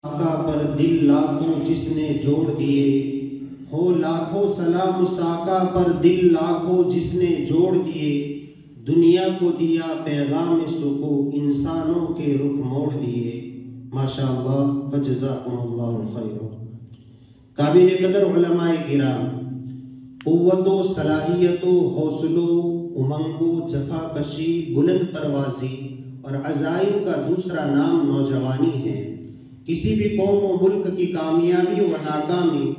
آقا پر دل لاکھوں جس نے جوڑ دیے، ہو لاکھوں سلام اس آقا پر دل لاکھوں جس نے جوڑ دیے، دنیا کو دیا پیغام سکو انسانوں کے رخ موڑ دیے۔ ماشاءاللہ فجزاکم اللہ خیر۔ قابل قدر علماء کرام، قوت و صلاحیت و حوصلو امنگ و جفا کشی بلند پروازی اور عزائم کا دوسرا نام نوجوانی ہے۔ کسی بھی قوم و ملک کی کامیابی و ناکامی،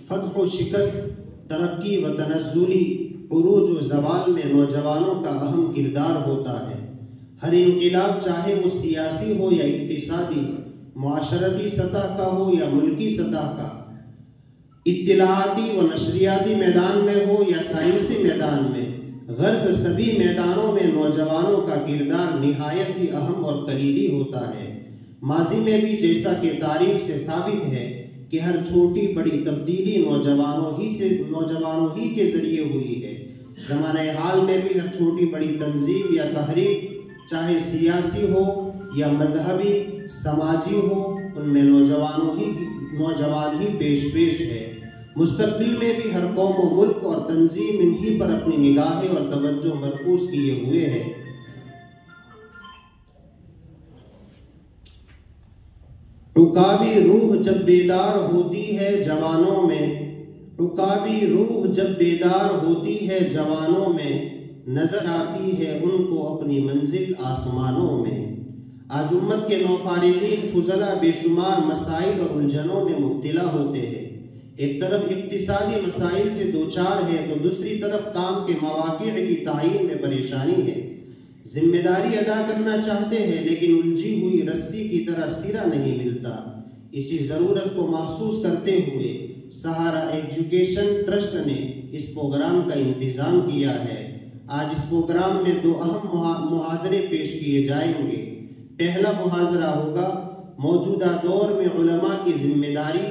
فتح و شکست، ترقی و تنزلی، عروج و زوال میں نوجوانوں کا اہم کردار ہوتا ہے۔ ہر انقلاب چاہے وہ سیاسی ہو یا اقتصادی، معاشرتی سطح کا ہو یا ملکی سطح کا، اطلاعاتی و نشریاتی میدان میں ہو یا سائنسی میدان میں، غرض سبھی میدانوں میں نوجوانوں کا کردار نہایت ہی اہم اور کلیدی ہوتا ہے۔ ماضی میں بھی جیسا کہ تاریخ سے ثابت ہے کہ ہر چھوٹی بڑی تبدیلی نوجوانوں ہی کے ذریعے ہوئی ہے، زمانہ حال میں بھی ہر چھوٹی بڑی تنظیم یا تحریک، چاہے سیاسی ہو یا مذہبی سماجی ہو، ان میں نوجوان ہی پیش ہے۔ مستقبل میں بھی ہر قوم و ملک اور تنظیم انہی پر اپنی نگاہیں اور توجہ مرکوز کیے ہوئے ہے۔ عقابی روح جب بیدار ہوتی ہے جوانوں میں، عقابی روح جب بیدار ہوتی ہے جوانوں میں، نظر آتی ہے ان کو اپنی منزل آسمانوں میں۔ آج امت کے نوفارغین فضلہ بے شمار مسائل اور الجھنوں میں مبتلا ہوتے ہیں۔ ایک طرف اقتصادی مسائل سے دوچار ہے تو دوسری طرف کام کے مواقع کی تعین میں پریشانی ہے۔ ذمہ داری ادا کرنا چاہتے ہیں لیکن الجھی ہوئی رسی کی طرح سرا نہیں ملتا۔ اسی ضرورت کو محسوس کرتے ہوئے سہارا ایجوکیشن ٹرسٹ نے اس پروگرام کا انتظام کیا ہے۔ آج اس پروگرام میں دو اہم محاضرے پیش کیے جائیں گے۔ پہلا محاضرہ ہوگا موجودہ دور میں علماء کی ذمہ داری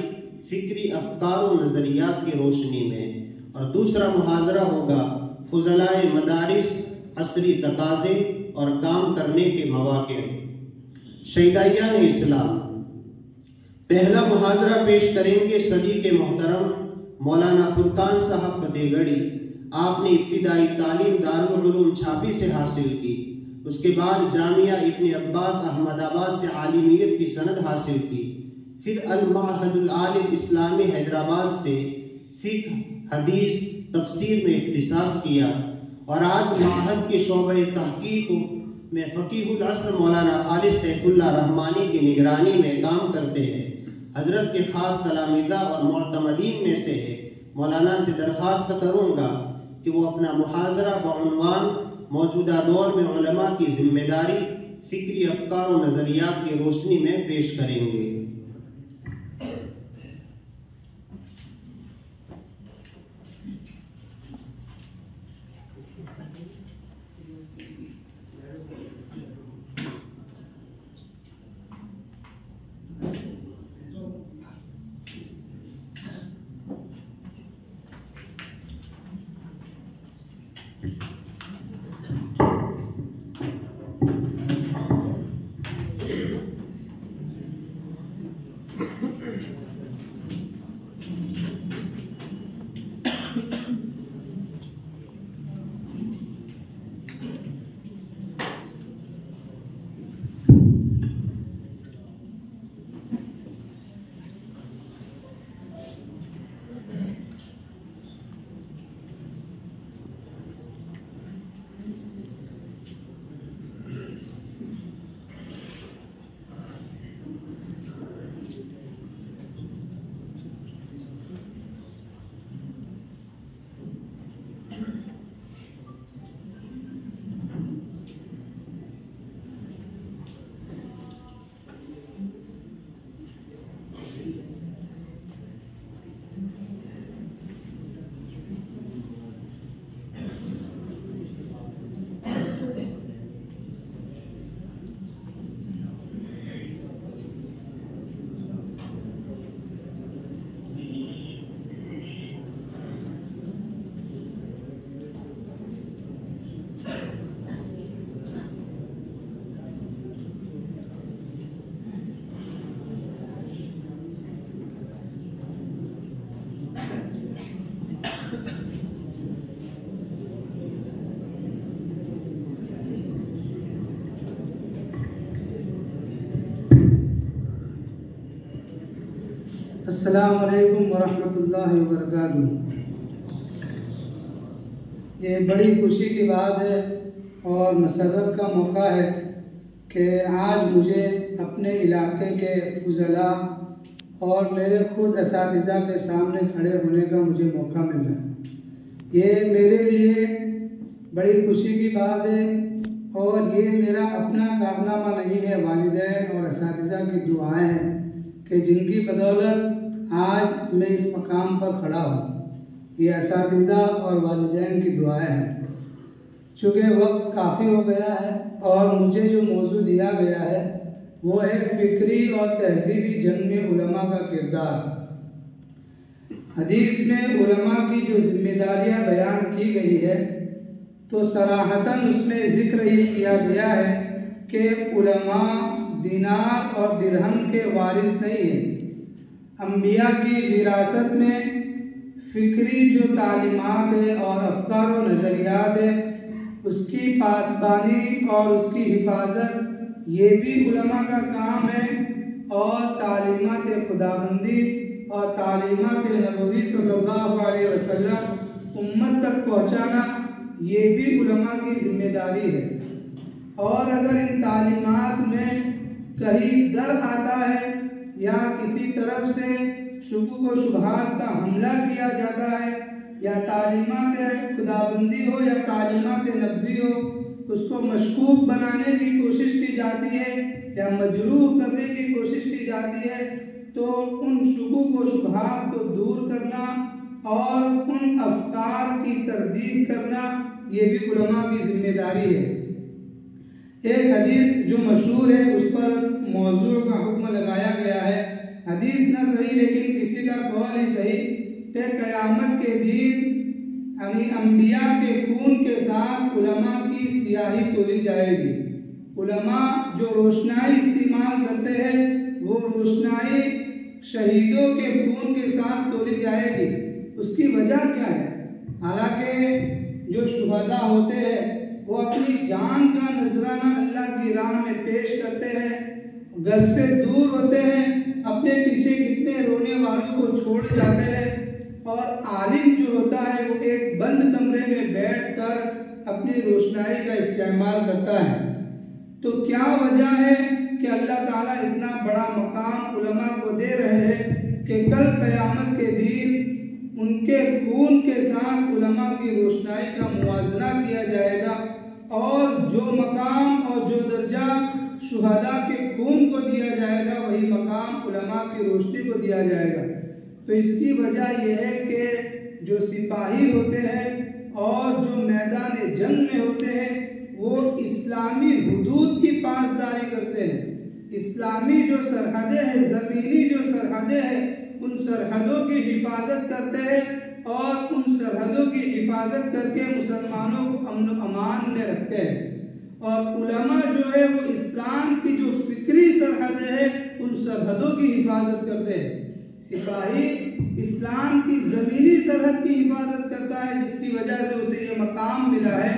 فکری افکار و نظریات کی روشنی میں، اور دوسرا محاضرہ ہوگا فضلائے مدارس، عصری تقاضے اور کام کرنے کے مواقع۔ شہدائیان اسلام، پہلا محاضرہ پیش کریں گے صدی کے محترم مولانا فرقان صاحب فتح گڑھی۔ آپ نے ابتدائی تعلیم دارالعلوم چھاپی سے حاصل کی، اس کے بعد جامعہ ابن عباس احمد آباد سے عالمیت کی سند حاصل کی، پھر المعہد العالم اسلامی حیدرآباد سے فقہ، حدیث، تفسیر میں اختصاص کیا، اور آج معہد کے شعبہ تحقیق میں فقیہ العصر مولانا خالد سیف اللہ رحمانی کی نگرانی میں کام کرتے ہیں۔ حضرت کے خاص تلامذہ اور معتمدین میں سے ہے۔ مولانا سے درخواست کروں گا کہ وہ اپنا محاضرہ بعنوان موجودہ دور میں علماء کی ذمہ داری فکری افکار و نظریات کی روشنی میں پیش کریں گے۔ السلام علیکم ورحمۃ اللہ وبرکاتہ۔ یہ بڑی خوشی کی بات ہے اور مسرت کا موقع ہے کہ آج مجھے اپنے علاقے کے فضلاء اور میرے خود اساتذہ کے سامنے کھڑے ہونے کا مجھے موقع مل رہا ہے۔ یہ میرے لیے بڑی خوشی کی بات ہے اور یہ میرا اپنا کارنامہ نہیں ہے، والدین اور اساتذہ کی دعائیں ہیں کہ جن کی بدولت آج میں اس مقام پر کھڑا ہوں۔ یہ اساتذہ اور والدین کی دعائیں ہیں۔ چونکہ وقت کافی ہو گیا ہے اور مجھے جو موضوع دیا گیا ہے وہ ہے فکری اور تہذیبی جنگ میں علماء کا کردار۔ حدیث میں علماء کی جو ذمہ داریاں بیان کی گئی ہے تو صراحتاً اس میں ذکر یہ کیا گیا ہے کہ علماء دینار اور درہم کے وارث نہیں ہیں۔ انبیاء کی وراثت میں فکری جو تعلیمات ہے اور افکار و نظریات ہے اس کی پاسبانی اور اس کی حفاظت یہ بھی علماء کا کام ہے، اور تعلیمات خداوندی اور تعلیمات نبوی صلی اللہ علیہ وسلم امت تک پہنچانا یہ بھی علماء کی ذمہ داری ہے۔ اور اگر ان تعلیمات میں کہیں در آتا ہے یا کسی طرف سے شکوک و شبہات کا حملہ کیا جاتا ہے، یا تعلیمات خداوندی ہو یا تعلیمات نبوی ہو اس کو مشکوک بنانے کی کوشش کی جاتی ہے یا مجروح کرنے کی کوشش کی جاتی ہے، تو ان شکوک و شبہات کو دور کرنا اور ان افکار کی تردید کرنا یہ بھی علماء کی ذمہ داری ہے۔ ایک حدیث جو مشہور ہے اس پر موضوع کا حکم لگایا گیا ہے، حدیث نہ صحیح لیکن کسی کا قول ہی صحیح، کہ قیامت کے دن یعنی انبیاء کے خون کے ساتھ علماء کی سیاہی تولی جائے گی۔ علماء جو روشنائی استعمال کرتے ہیں وہ روشنائی شہیدوں کے خون کے ساتھ تولی جائے گی۔ اس کی وجہ کیا ہے؟ حالانکہ جو شہداء ہوتے ہیں وہ اپنی جان کا نذرانہ اللہ کی راہ میں پیش کرتے ہیں، گھر سے دور ہوتے ہیں، اپنے پیچھے کتنے رونے والوں کو چھوڑ جاتے ہیں، اور عالم جو ہوتا ہے وہ ایک بند کمرے میں بیٹھ کر اپنی روشنائی کا استعمال کرتا ہے۔ تو کیا وجہ ہے کہ اللہ تعالیٰ اتنا بڑا مقام علماء کو دے رہے ہیں کہ کل قیامت کے دن ان کے خون کے ساتھ علماء کی روشنائی کا موازنہ کیا جائے گا، اور جو مقام اور جو درجہ شہداء کے خون کو دیا جائے گا وہی مقام علماء کی روشنی کو دیا جائے گا۔ تو اس کی وجہ یہ ہے کہ جو سپاہی ہوتے ہیں اور جو میدان جنگ میں ہوتے ہیں وہ اسلامی حدود کی پاسداری کرتے ہیں۔ اسلامی جو سرحدیں ہیں، زمینی جو سرحدیں ہیں، ان سرحدوں کی حفاظت کرتے ہیں اور ان سرحدوں کی حفاظت کر کے مسلمانوں کو امن و امان میں رکھتے ہیں۔ اور علماء جو ہے وہ اسلام کی جو فکری سرحدیں ہیں ان سرحدوں کی حفاظت کرتے ہیں۔ سپاہی اسلام کی زمینی سرحد کی حفاظت کرتا ہے جس کی وجہ سے اسے یہ مقام ملا ہے،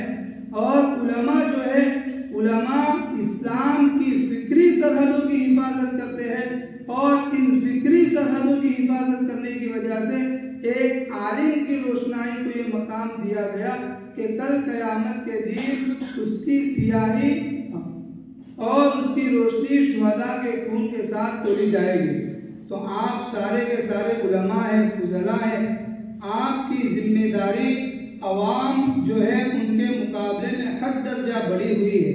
اور علماء جو ہے علماء اسلام کی فکری سرحدوں کی حفاظت کرتے ہیں، اور ان فکری سرحدوں کی حفاظت کرنے کی وجہ سے ایک عالم کی روشنائی کو یہ مقام دیا گیا کہ کل قیامت کے دن اس کی سیاہی اور اس کی روشنی شہداء کے خون کے ساتھ تولی جائے گی۔ تو آپ سارے کے سارے علماء ہیں، فضلاء ہیں، آپ کی ذمہ داری عوام جو ہے ان کے مقابلے میں حد درجہ بڑھی ہوئی ہے۔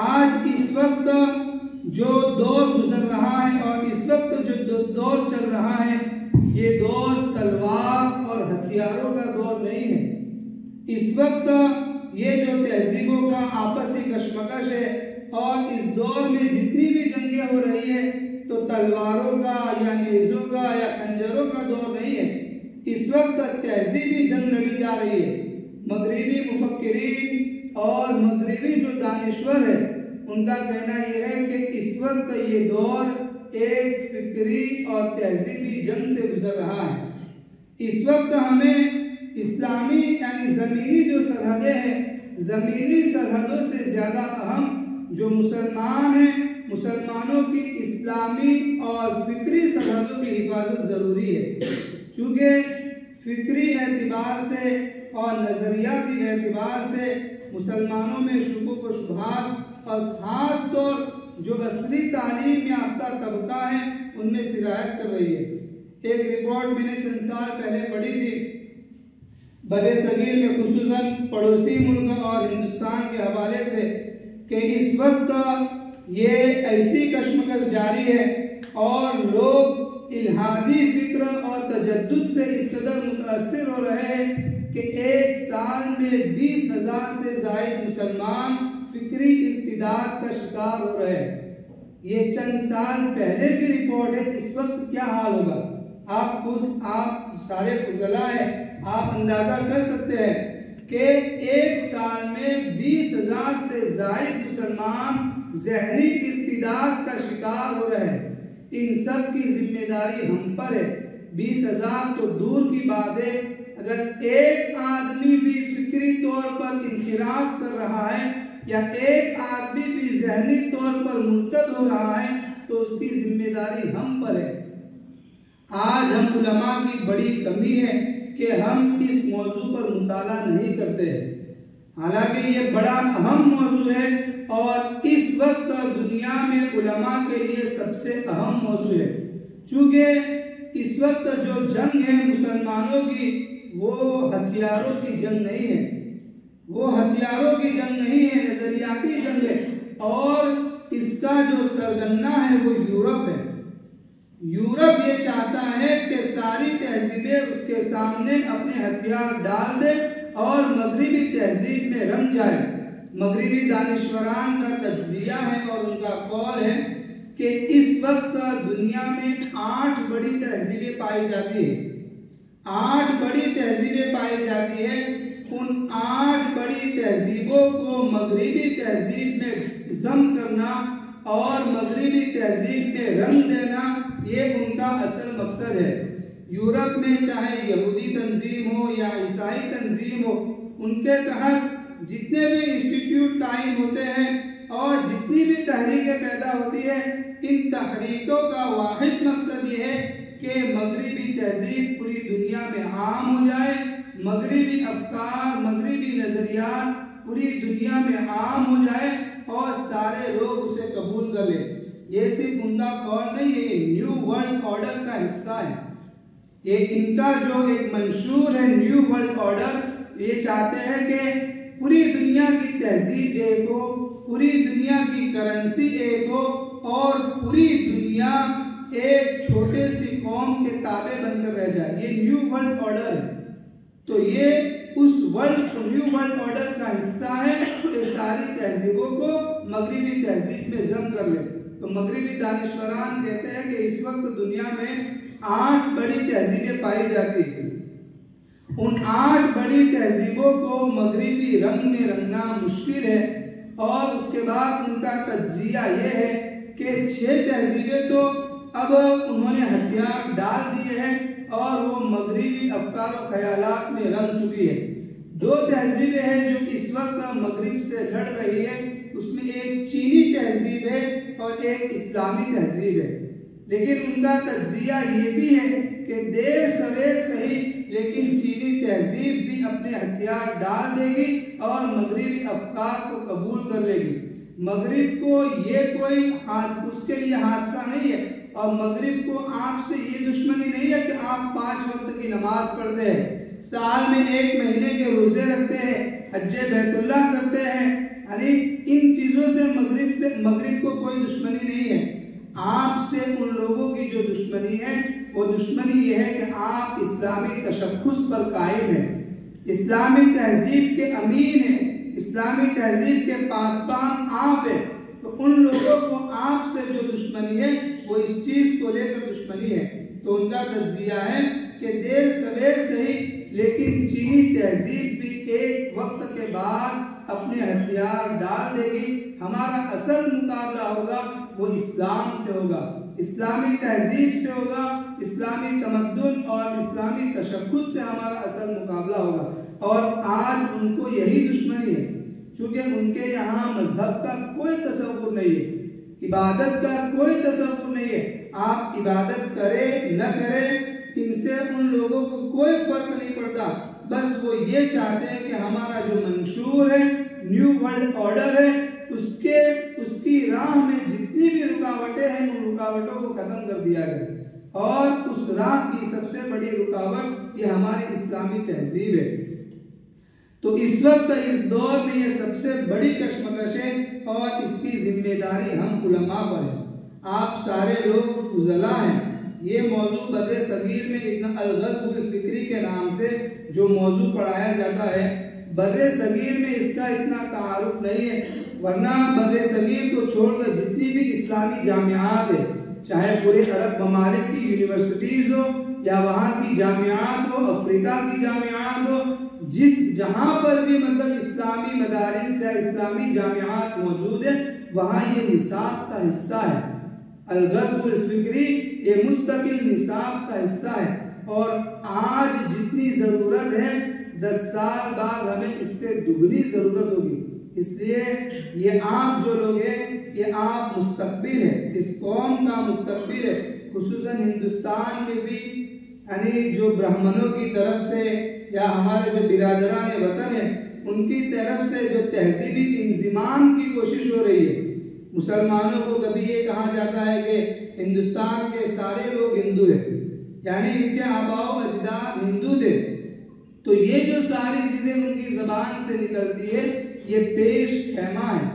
آج اس وقت جو دور گزر رہا ہے اور اس وقت جو دور چل رہا ہے یہ دور تلوار اور ہتھیاروں کا دور نہیں ہے۔ اس وقت یہ جو تہذیبوں کا آپسی کشمکش ہے اور اس دور میں جتنی بھی جنگیں ہو رہی ہیں تو تلواروں کا یا نیزوں کا یا خنجروں کا دور نہیں ہے۔ اس وقت تہذیبی جنگ لڑی جا رہی ہے۔ مغربی مفکرین اور مغربی جو دانشور ہیں ان کا کہنا یہ ہے کہ اس وقت یہ دور ایک فکری اور تہذیبی جنگ سے گزر رہا ہے۔ اس وقت ہمیں اسلامی یعنی زمینی جو سرحدیں ہیں، زمینی سرحدوں سے زیادہ اہم جو مسلمان ہیں مسلمانوں کی اسلامی اور فکری سرحدوں کی حفاظت ضروری ہے، چونکہ فکری اعتبار سے اور نظریاتی اعتبار سے مسلمانوں میں شکوک و شبہات اور خاص طور جو اصلی تعلیم یافتہ طبقہ ہے ان میں سرایت کر رہی ہے۔ ایک رپورٹ میں نے چند سال پہلے پڑھی تھی برِ صغیر میں خصوصاً پڑوسی ملک اور ہندوستان کے حوالے سے کہ اس وقت یہ ایسی کشمکش جاری ہے اور لوگ الہادی فکر اور تجدد سے اس قدر متاثر ہو رہے ہیں کہ ایک سال میں 20,000 سے زائد مسلمان فکری ارتداد کا شکار ہو رہے ہیں۔ یہ چند سال پہلے کی رپورٹ ہے، اس وقت کیا حال ہوگا آپ سارے فضلاء ہیں، آپ اندازہ کر سکتے ہیں کہ ایک سال میں 20,000 سے زائد مسلمان ذہنی ارتداد کا شکار ہو رہے ہیں۔ ان سب کی ذمہ داری ہم پر ہے۔ 20,000 تو دور کی بات ہے، اگر ایک آدمی بھی فکری طور پر انحراف کر رہا ہے یا ایک آدمی بھی ذہنی طور پر مرتد ہو رہا ہے تو اس کی ذمہ داری ہم پر ہے۔ آج ہم علماء کی بڑی کمی ہے کہ ہم اس موضوع پر مطالعہ نہیں کرتے ہیں، حالانکہ یہ بڑا اہم موضوع ہے اور اس وقت دنیا میں علماء کے لیے سب سے اہم موضوع ہے، چونکہ اس وقت جو جنگ ہے مسلمانوں کی وہ ہتھیاروں کی جنگ نہیں ہے، وہ ہتھیاروں کی جنگ نہیں ہے، نظریاتی جنگ ہے، اور اس کا جو سرگنا ہے وہ یورپ ہے۔ یورپ یہ چاہتا ہے کہ ساری تہذیبیں اس کے سامنے اپنے ہتھیار ڈال دے اور مغربی تہذیب میں رنگ جائے۔ مغربی دانشوران کا تجزیہ ہے اور ان کا قول ہے کہ اس وقت دنیا میں 8 بڑی تہذیبیں پائی جاتی ہیں، 8 بڑی تہذیبیں پائی جاتی ہیں۔ ان 8 بڑی تہذیبوں کو مغربی تہذیب میں ضم کرنا اور مغربی تہذیب میں رنگ دینا یہ ان کا اصل مقصد ہے۔ یورپ میں چاہے یہودی تنظیم ہو یا عیسائی تنظیم ہو، ان کے تحت جتنے بھی انسٹیٹیوٹ قائم ہوتے ہیں اور جتنی بھی تحریکیں پیدا ہوتی ہے، ان تحریکوں کا واحد مقصد یہ ہے کہ مغربی تہذیب پوری دنیا میں عام ہو جائے، مغربی افکار، مغربی نظریات پوری دنیا میں عام ہو جائے اور سارے لوگ اسے قبول کر لیں۔ یہ صرف ان کا قول نہیں ہے، یہ نیو ورلڈ آرڈر کا حصہ ہے۔ یہ ان کا جو ایک منشور ہے نیو ورلڈ آرڈر، یہ چاہتے ہیں کہ پوری دنیا کی تہذیب ایک ہو، پوری دنیا کی کرنسی ایک ہو اور پوری دنیا ایک چھوٹے سی قوم کے تابع بن کر رہ جائے۔ یہ نیو ورلڈ آرڈر ہے، تو یہ اس نیو ورلڈ آرڈر کا حصہ ہے کہ ساری تہذیبوں کو مغربی تہذیب میں ضم کر لے۔ تو مغربی دانشوران کہتے ہیں کہ اس وقت دنیا میں 8 بڑی تہذیبیں پائی جاتی ہیں، ان 8 بڑی تہذیبوں کو مغربی رنگ میں رنگنا مشکل ہے، اور اس کے بعد ان کا تجزیہ یہ ہے کہ 6 تہذیبیں تو اب انہوں نے ہتھیار ڈال دیے ہیں اور وہ مغربی افکار و خیالات میں رنگ چکی ہے۔ 2 تہذیبیں ہیں جو اس وقت مغرب سے لڑ رہی ہے، اس میں ایک چینی تہذیب ہے اور ایک اسلامی تہذیب ہے، لیکن ان کا تجزیہ یہ بھی ہے کہ دیر سویر صحیح لیکن چینی تہذیب بھی اپنے ہتھیار ڈال دے گی اور مغربی افکار کو قبول کر لے گی۔ مغرب کو یہ کوئی اس کے لیے حادثہ نہیں ہے، اور مغرب کو آپ سے یہ دشمنی نہیں ہے کہ آپ 5 وقت کی نماز پڑھتے ہیں، سال میں 1 مہینے کے روزے رکھتے ہیں، حج بیت اللہ کرتے ہیں، یعنی ان چیزوں سے مغرب کو کوئی دشمنی نہیں ہے۔ آپ سے ان لوگوں کی جو دشمنی ہے وہ دشمنی یہ ہے کہ آپ اسلامی تشخص پر قائم ہیں، اسلامی تہذیب کے امین ہیں، اسلامی تہذیب کے پاسبان آپ ہیں، تو ان لوگوں کو آپ سے جو دشمنی ہے وہ اس چیز کو لے کر دشمنی ہے۔ تو ان کا تجزیہ ہے کہ دیر سویر صحیح لیکن چینی تہذیب بھی ایک وقت کے بعد اپنے ہتھیار ڈال دے گی۔ ہمارا اصل مقابلہ ہوگا وہ اسلام سے ہوگا، اسلامی تہذیب سے ہوگا، اسلامی تمدن اور اسلامی تشخص سے ہمارا اصل مقابلہ ہوگا، اور آج ان کو یہی دشمنی ہے، چونکہ ان کے یہاں مذہب کا کوئی تصور نہیں ہے۔ عبادت کا کوئی تصور نہیں ہے. آپ عبادت کریں نہ کریں ان سے ان لوگوں کو کوئی فرق نہیں پڑتا. بس وہ یہ چاہتے ہیں کہ ہمارا جو منشور ہے نیو ورلڈ آرڈر ہے اس کی راہ میں جتنی بھی رکاوٹیں ہیں ان رکاوٹوں کو ختم کر دیا جائے. اور اس راہ کی سب سے بڑی رکاوٹ یہ ہماری اسلامی تہذیب ہے. تو اس وقت اس دور میں یہ سب سے بڑی کشمکش ہے اور اس کی ذمہ داری ہم علماء پر ہے. آپ سارے لوگ فضلاء ہیں. یہ موضوع بر صغیر میں اتنا الغزو الفکری کے نام سے جو موضوع پڑھایا جاتا ہے بر صغیر میں اس کا اتنا تعارف نہیں ہے. ورنہ بر صغیر کو چھوڑ کر جتنی بھی اسلامی جامعات ہیں چاہے پورے عرب ممالک کی یونیورسٹیز ہو یا وہاں کی جامعات ہو افریقہ کی جامعات ہو جہاں پر بھی مطلب اسلامی مدارس یا اسلامی جامعات موجود ہیں وہاں یہ نصاب کا حصہ ہے. الغزو الفکری یہ مستقل نصاب کا حصہ ہے. اور آج جتنی ضرورت ہے 10 سال بعد ہمیں اس سے دگنی ضرورت ہوگی. اس لیے یہ آپ جو لوگ ہیں یہ آپ مستقبل ہے, اس قوم کا مستقبل ہے. خصوصاً ہندوستان میں بھی یعنی جو برہمنوں کی طرف سے یا ہمارے جو برادران وطن ہیں ان کی طرف سے جو تہذیبی انضمام کی کوشش ہو رہی ہے. مسلمانوں کو کبھی یہ کہا جاتا ہے کہ ہندوستان کے سارے لوگ ہندو ہیں یعنی ان کے آباء و اجداد ہندو تھے. تو یہ جو ساری چیزیں ان کی زبان سے نکلتی ہے یہ پیش خیمہ ہے.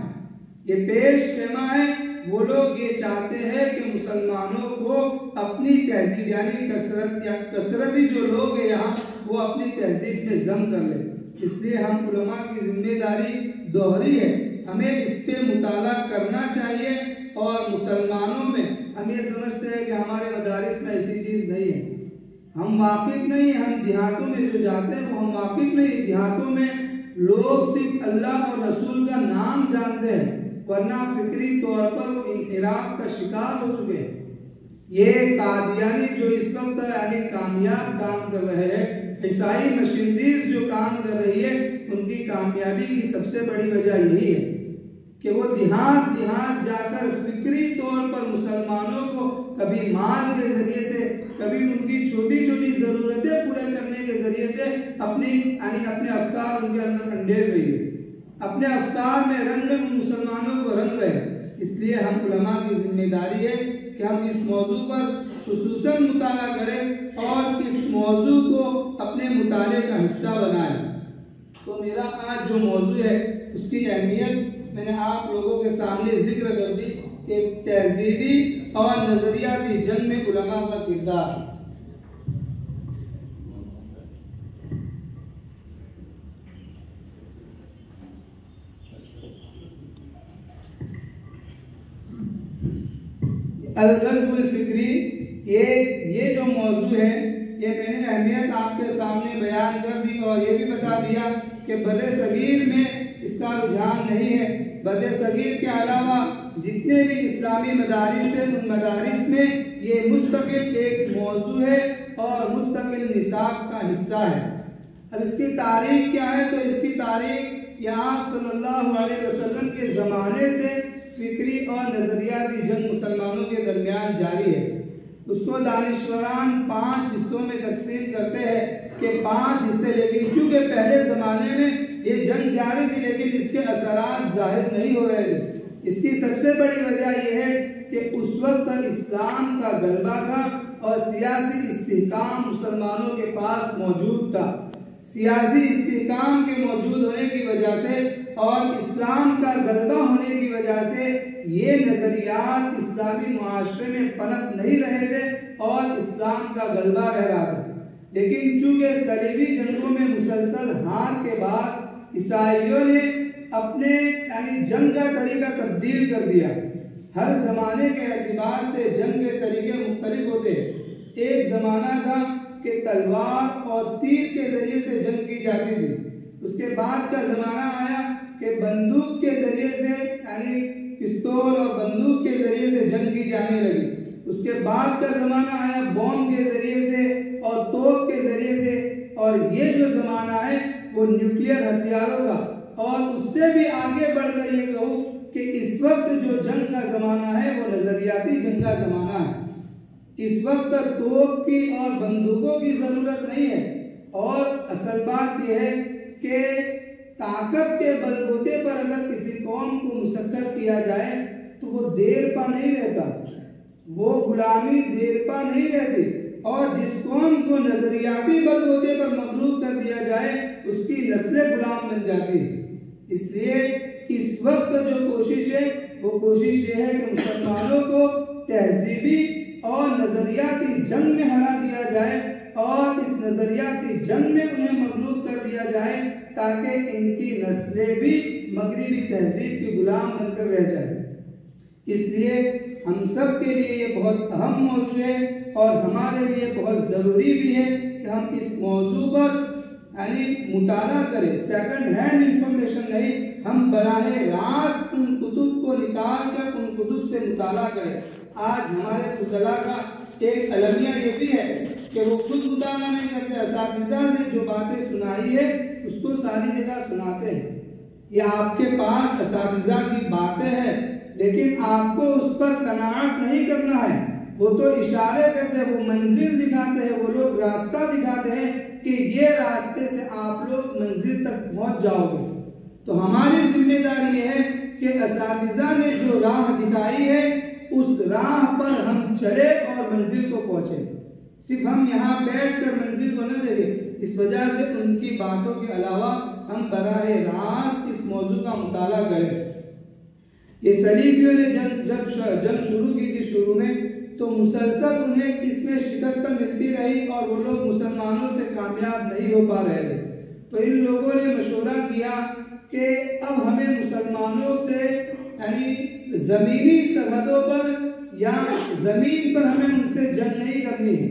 یہ پیش خیمہ ہے. وہ لوگ یہ چاہتے ہیں کہ مسلمانوں کو اپنی تہذیب یعنی کثرتی جو لوگ ہیں یہاں وہ اپنی تہذیب میں ضم کر لیں. اس لیے ہم علماء کی ذمہ داری دوہری ہے. ہمیں اس پہ مطالعہ کرنا چاہیے. اور مسلمانوں میں ہم یہ سمجھتے ہیں کہ ہمارے مدارس میں ایسی چیز نہیں ہے, ہم واقف نہیں. ہم دیہاتوں میں جو جاتے ہیں وہ ہم واقف نہیں. دیہاتوں میں لوگ صرف اللہ اور رسول کا نام جانتے ہیں ورنہ فکری طور پر وہ انحراف کا شکار ہو چکے ہیں. یہ قادیانی جو اس وقت یعنی کامیاب کام کر رہے ہیں, عیسائی مشنریز جو کام کر رہی ہے, ان کی کامیابی کی سب سے بڑی وجہ یہی ہے کہ وہ دیہات جا کر فکری طور پر مسلمانوں کو کبھی مال کے ذریعے سے کبھی ان کی چھوٹی چھوٹی ضرورتیں پورے کرنے کے ذریعے سے اپنے افکار ان کے اندر انڈیل رہی ہے, اپنے افکار میں رنگ مسلمانوں کو رنگ رہے. اس لیے ہم علماء کی ذمہ داری ہے کہ ہم اس موضوع پر خصوصاً مطالعہ کریں اور اس موضوع کو اپنے مطالعے کا حصہ بنائیں. تو میرا آج جو موضوع ہے اس کی اہمیت میں نے آپ لوگوں کے سامنے ذکر کر دی کہ تہذیبی اور نظریاتی جنگ میں علماء کا کردار. الغزو الفکری یہ جو موضوع ہے یہ میں نے اہمیت آپ کے سامنے بیان کر دی اور یہ بھی بتا دیا کہ بر صغیر میں اس کا رجحان نہیں ہے. بر صغیر کے علاوہ جتنے بھی اسلامی مدارس ہیں ان مدارس میں یہ مستقل ایک موضوع ہے اور مستقل نصاب کا حصہ ہے. اب اس کی تاریخ کیا ہے؟ تو اس کی تاریخ یہ آپ صلی اللہ علیہ وسلم کے زمانے سے فکری اور نظریاتی جنگ مسلمانوں کے درمیان جاری ہے. اس کو دانشوران 5 حصوں میں تقسیم کرتے ہیں کہ 5 حصے, لیکن چونکہ پہلے زمانے میں یہ جنگ جاری تھی لیکن اس کے اثرات ظاہر نہیں ہو رہے تھے. اس کی سب سے بڑی وجہ یہ ہے کہ اس وقت اسلام کا غلبہ تھا اور سیاسی استحکام مسلمانوں کے پاس موجود تھا. سیاسی استحکام کے موجود ہونے کی وجہ سے اور اسلام کا غلبہ ہونے کی وجہ سے یہ نظریات اسلامی معاشرے میں پنپ نہیں رہے تھے اور اسلام کا غلبہ رہ رہا تھا. لیکن چونکہ صلیبی جنگوں میں مسلسل ہار کے بعد عیسائیوں نے اپنے جنگ کا طریقہ تبدیل کر دیا. ہر زمانے کے اعتبار سے جنگ کے طریقے مختلف ہوتے. ایک زمانہ تھا کہ تلوار اور تیر کے ذریعے سے جنگ کی جاتی تھی. اس کے بعد کا زمانہ آیا کہ بندوق کے ذریعے سے پستول اور بندوق کے ذریعے سے جنگ کی جانے لگی. اس کے بعد کا زمانہ آیا بوم کے ذریعے سے اور توپ کے ذریعے سے. اور یہ جو زمانہ ہے وہ نیوکلیئر ہتھیاروں کا. اور اس سے بھی آگے بڑھ کر یہ کہوں کہ اس وقت جو جنگ کا زمانہ ہے وہ نظریاتی جنگ کا زمانہ ہے۔ اس وقت توپ کی اور بندوقوں کی ضرورت نہیں ہے، اور اصل بات یہ ہے کہ طاقت کے بل بوتے پر اگر کسی قوم کو مسخر کیا جائے تو وہ دیر پا نہیں رہتا، وہ غلامی دیر پا نہیں رہتی، اور جس قوم کو نظریاتی بل بوتے پر مغلوب کر دیا جائے اس کی نسلیں غلام بن جاتی ہے۔ اس لیے اس وقت جو کوشش ہے وہ کوشش یہ ہے کہ مسلمانوں کو تہذیبی اور نظریاتی جنگ میں ہرا دیا جائے، اور اس نظریاتی جنگ میں انہیں مغلوب کر دیا جائے تاکہ ان کی نسلیں بھی مغربی تہذیب کی غلام بن کر رہ جائے۔ اس لیے ہم سب کے لیے یہ بہت اہم موضوع ہے، اور ہمارے لیے بہت ضروری بھی ہے کہ ہم اس موضوع پر مطالعہ کریں، سیکنڈ ہینڈ انفارمیشن نہیں، ہم براہ راست ان کتب کو نکال کر ان کتب سے مطالعہ کریں۔ آج ہمارے فضلاء کا ایک المیہ یہ بھی ہے کہ وہ خود مطالعہ نہیں کرتے، اساتذہ نے جو باتیں سنائی ہے اس کو ساری جگہ سناتے ہیں۔ یہ آپ کے پاس اساتذہ کی باتیں ہیں، لیکن آپ کو اس پر قناعت نہیں کرنا ہے۔ وہ تو اشارے کرتے ہیں، وہ منزل دکھاتے ہیں، وہ لوگ راستہ دکھاتے ہیں کہ یہ راستے سے آپ لوگ منزل تک پہنچ جاؤ گے۔ تو ہماری ذمہ داری یہ ہے کہ اساتذہ نے جو راہ دکھائی ہے اس راہ پر ہم چلے اور منزل کو پہنچے، صرف ہم یہاں بیٹھ کر منزل کو نہ دیکھیں۔ اس وجہ سے ان کی باتوں کے علاوہ ہم براہ راست اس موضوع کا مطالعہ کریں۔ یہ صلیبیوں نے جنگ شروع کی تھی شروع میں، تو مسلسل انہیں اس میں شکست ملتی رہی اور وہ لوگ مسلمانوں سے کامیاب نہیں ہو پا رہے تھے۔ تو ان لوگوں نے مشورہ کیا کہ اب ہمیں مسلمانوں سے زمینی سرحدوں پر یا زمین پر ہمیں ان سے جنگ نہیں کرنی ہے،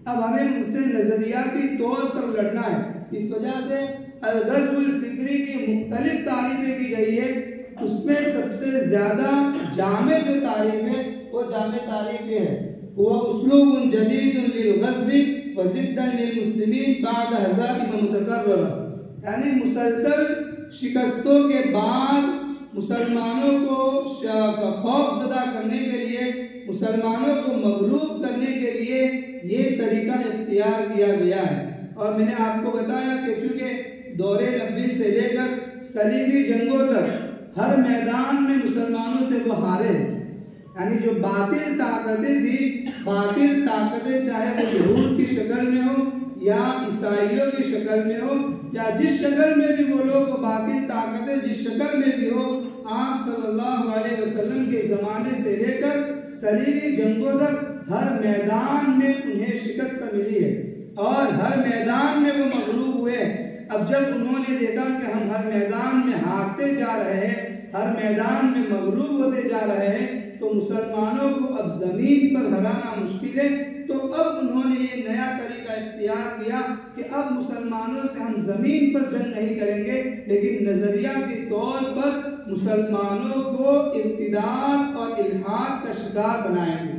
اب ہمیں ان سے نظریاتی طور پر لڑنا ہے۔ اس وجہ سے الغزو الفکری کی مختلف تعریفیں کی گئی ہے، اس میں سب سے زیادہ جامع جو تعریف ہے وہ جامع تعریف یہ ہے، وہ اسلوب جدید للغزو وضد للمسلمین بعد ہزائم متکررہ، یعنی مسلسل شکستوں کے بعد مسلمانوں کو خوف زدہ کرنے کے لیے، مسلمانوں کو مغلوب کرنے کے لیے یہ طریقہ اختیار کیا گیا ہے۔ اور میں نے آپ کو بتایا کہ چونکہ دور نبوی سے لے کر صلیبی جنگوں تک ہر میدان میں مسلمانوں سے وہ ہارے ہیں، یعنی جو باطل طاقتیں تھی، باطل طاقتیں چاہے وہ یہود کی شکل میں ہو یا عیسائیوں کی شکل میں ہو یا جس شکل میں بھی وہ لوگ، باطل طاقتیں جس شکل میں بھی ہو، آپ صلی اللہ علیہ وسلم کے زمانے سے لے کر صلیبی جنگوں تک ہر میدان میں انہیں شکست ملی ہے اور ہر میدان میں وہ مغلوب ہوئے۔ اب جب انہوں نے دیکھا کہ ہم ہر میدان میں ہارتے جا رہے ہیں، ہر میدان میں مغلوب ہوتے جا رہے ہیں، تو مسلمانوں کو اب زمین پر ہرانا مشکل ہے، تو اب انہوں نے یہ نیا طریقہ اختیار کیا کہ اب مسلمانوں سے ہم زمین پر جنگ نہیں کریں گے، لیکن نظریاتی طور پر مسلمانوں کو ابتداع اور الحاد کا شکار بنائیں گے۔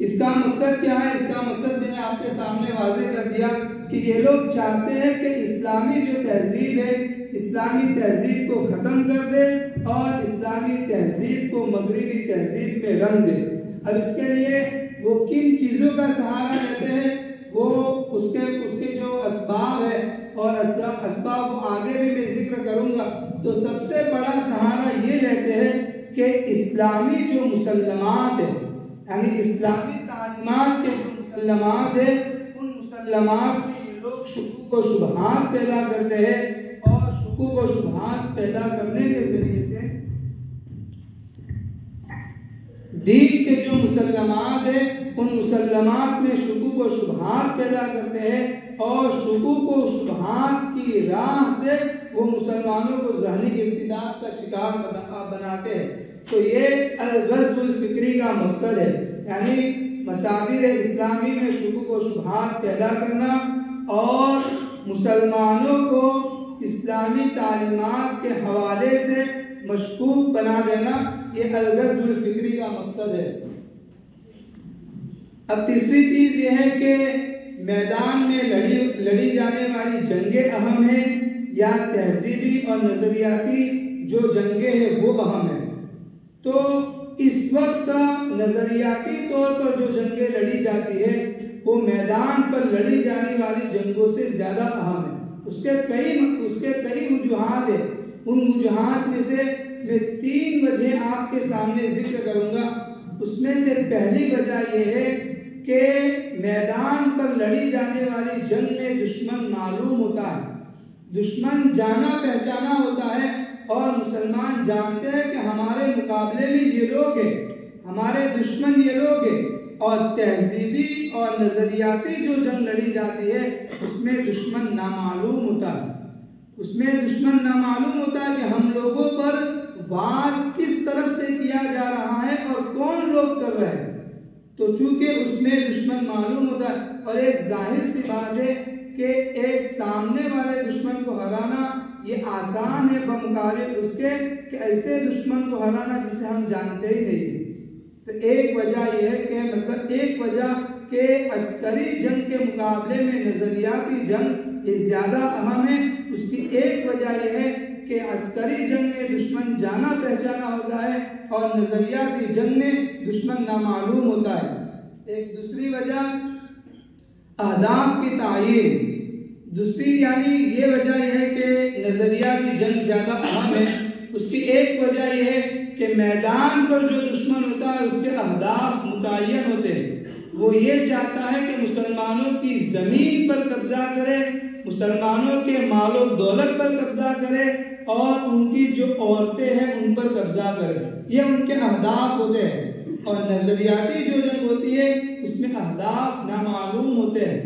اس کا مقصد کیا ہے؟ اس کا مقصد میں نے آپ کے سامنے واضح کر دیا کہ یہ لوگ چاہتے ہیں کہ اسلامی جو تہذیب ہے، اسلامی تہذیب کو ختم کر دے اور اسلامی تہذیب کو مغربی تہذیب میں رنگ دے۔ اب اس کے لیے وہ کن چیزوں کا سہارا لیتے ہیں، وہ اس کے جو اسباب ہے اور اسباب کو آگے بھی میں ذکر کروں گا۔ تو سب سے بڑا سہارا یہ لیتے ہیں کہ اسلامی جو مسلمات ہیں، یعنی اسلامی تعلیمات کے جو مسلمات ہیں، ان مسلمات میں یہ لوگ شکوک و شبہات پیدا کرتے ہیں، اور شکوک و شبہات پیدا کرنے کے ذریعے سے دین کے جو مسلمات ہیں ان مسلمات میں شکوک و شبہات پیدا کرتے ہیں، اور شکوک و شبہات کی راہ سے وہ مسلمانوں کو ذہنی ابتداع کا شکار بناتے ہیں۔ تو یہ الغزو الفکری کا مقصد ہے، یعنی مصادر اسلامی میں شکوک و شبہات پیدا کرنا اور مسلمانوں کو اسلامی تعلیمات کے حوالے سے مشکوک بنا دینا، یہ الغزو الفکری کا مقصد ہے۔ اب تیسری چیز یہ ہے کہ میدان میں لڑی جانے والی جنگیں اہم ہیں، یا تہذیبی اور نظریاتی جو جنگیں ہیں وہ اہم ہیں؟ تو اس وقت نظریاتی طور پر جو جنگیں لڑی جاتی ہے وہ میدان پر لڑی جانے والی جنگوں سے زیادہ اہم ہے۔ اس کے کئی وجوہات ہیں۔ ان وجوہات میں سے میں 3 وجہ آپ کے سامنے ذکر کروں گا۔ اس میں سے پہلی وجہ یہ ہے کہ میدان پر لڑی جانے والی جنگ میں دشمن معلوم ہوتا ہے، دشمن جانا پہچانا ہوتا ہے، اور مسلمان جانتے ہیں کہ ہمارے مقابلے میں یہ لوگ ہیں، ہمارے دشمن یہ لوگ ہیں۔ اور تہذیبی اور نظریاتی جو جنگ لڑی جاتی ہے اس میں دشمن نامعلوم ہوتا ہے، اس میں دشمن نامعلوم ہوتا ہے کہ ہم لوگوں پر وار کس طرف سے کیا جا رہا ہے اور کون لوگ کر رہے ہیں۔ تو چونکہ اس میں دشمن معلوم ہوتا ہے، اور ایک ظاہر سی بات ہے کہ ایک سامنے والے دشمن کو ہرانا یہ آسان ہے بمقابل اس کے کہ ایسے دشمن کو ہرانا جسے ہم جانتے ہی نہیں۔ تو ایک وجہ یہ ہے کہ ایک وجہ کہ عسکری جنگ کے مقابلے میں نظریاتی جنگ یہ زیادہ اہم ہے۔ اس کی ایک وجہ یہ ہے کہ عسکری جنگ میں دشمن جانا پہچانا ہوتا ہے اور نظریاتی جنگ میں دشمن نامعلوم ہوتا ہے۔ ایک دوسری وجہ اہداف کی تعیین، دوسری یعنی یہ وجہ یہ ہے کہ نظریاتی جنگ زیادہ اہم ہے۔ اس کی ایک وجہ یہ ہے کہ میدان پر جو دشمن ہوتا ہے اس کے اہداف متعین ہوتے ہیں۔ وہ یہ چاہتا ہے کہ مسلمانوں کی زمین پر قبضہ کرے، مسلمانوں کے مال و دولت پر قبضہ کرے، اور ان کی جو عورتیں ہیں ان پر قبضہ کرے۔ یہ ان کے اہداف ہوتے ہیں۔ اور نظریاتی جو جنگ ہوتی ہے اس میں اہداف نامعلوم ہوتے ہیں۔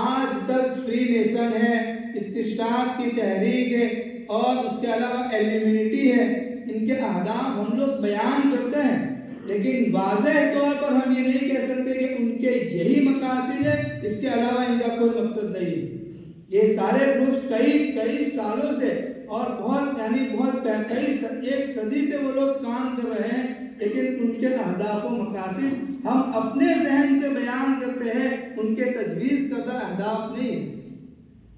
آج تک فری میسن ہے، استشراق کی تحریک ہے، اور اس کے علاوہ ایلیمنٹی ہے، ان کے اہداف ہم لوگ بیان کرتے ہیں، لیکن واضح طور پر ہم یہ نہیں کہہ سکتے کہ ان کے یہی مقاصد ہے، اس کے علاوہ ان کا کوئی مقصد نہیں ہے۔ یہ سارے گروپس کئی سالوں سے اور ایک صدی سے وہ لوگ کام کر رہے ہیں، لیکن ان کے اہداف و مقاصد ہم اپنے ذہن سے بیان کرتے ہیں، ان کے تجویز کردہ اہداف نہیں۔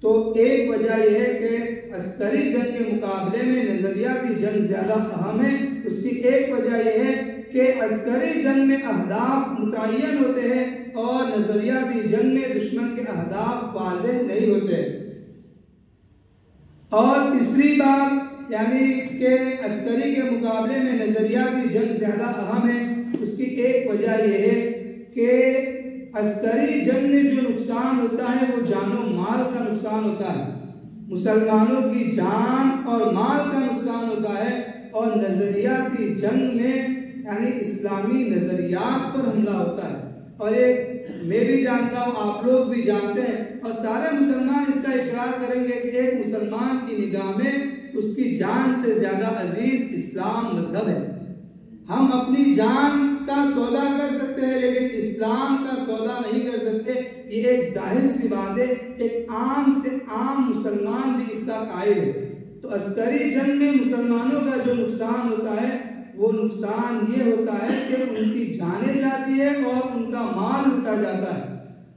تو ایک وجہ یہ ہے کہ عسکری جنگ کے مقابلے میں نظریاتی جنگ زیادہ اہم ہے۔ اس کی ایک وجہ یہ ہے کہ عسکری جنگ میں اہداف متعین ہوتے ہیں اور نظریاتی جنگ میں دشمن کے اہداف واضح نہیں ہوتے۔ اور تیسری بات یعنی کہ عسکری کے مقابلے میں نظریاتی جنگ زیادہ اہم ہے، اس کی ایک وجہ یہ ہے کہ عسکری جنگ میں جو نقصان ہوتا ہے وہ جان و مال کا نقصان ہوتا ہے، مسلمانوں کی جان اور مال کا نقصان ہوتا ہے، اور نظریاتی جنگ میں یعنی اسلامی نظریات پر حملہ ہوتا ہے۔ اور ایک میں بھی جانتا ہوں، آپ لوگ بھی جانتے ہیں، اور سارے مسلمان اس کا اقرار کریں گے کہ ایک مسلمان کی نگاہ میں اس کی جان سے زیادہ عزیز اسلام مذہب ہے۔ ہم اپنی جان کا سودا کر سکتے ہیں لیکن اسلام کا سودا نہیں کر سکتے، یہ ایک ظاہر سی بات ہے، ایک عام سے عام مسلمان بھی اس کا قائل ہے۔ تو عسکری جنگ میں مسلمانوں کا جو نقصان ہوتا ہے وہ نقصان یہ ہوتا ہے کہ ان کی جانیں جاتی ہے اور ان کا مال لوٹا جاتا ہے،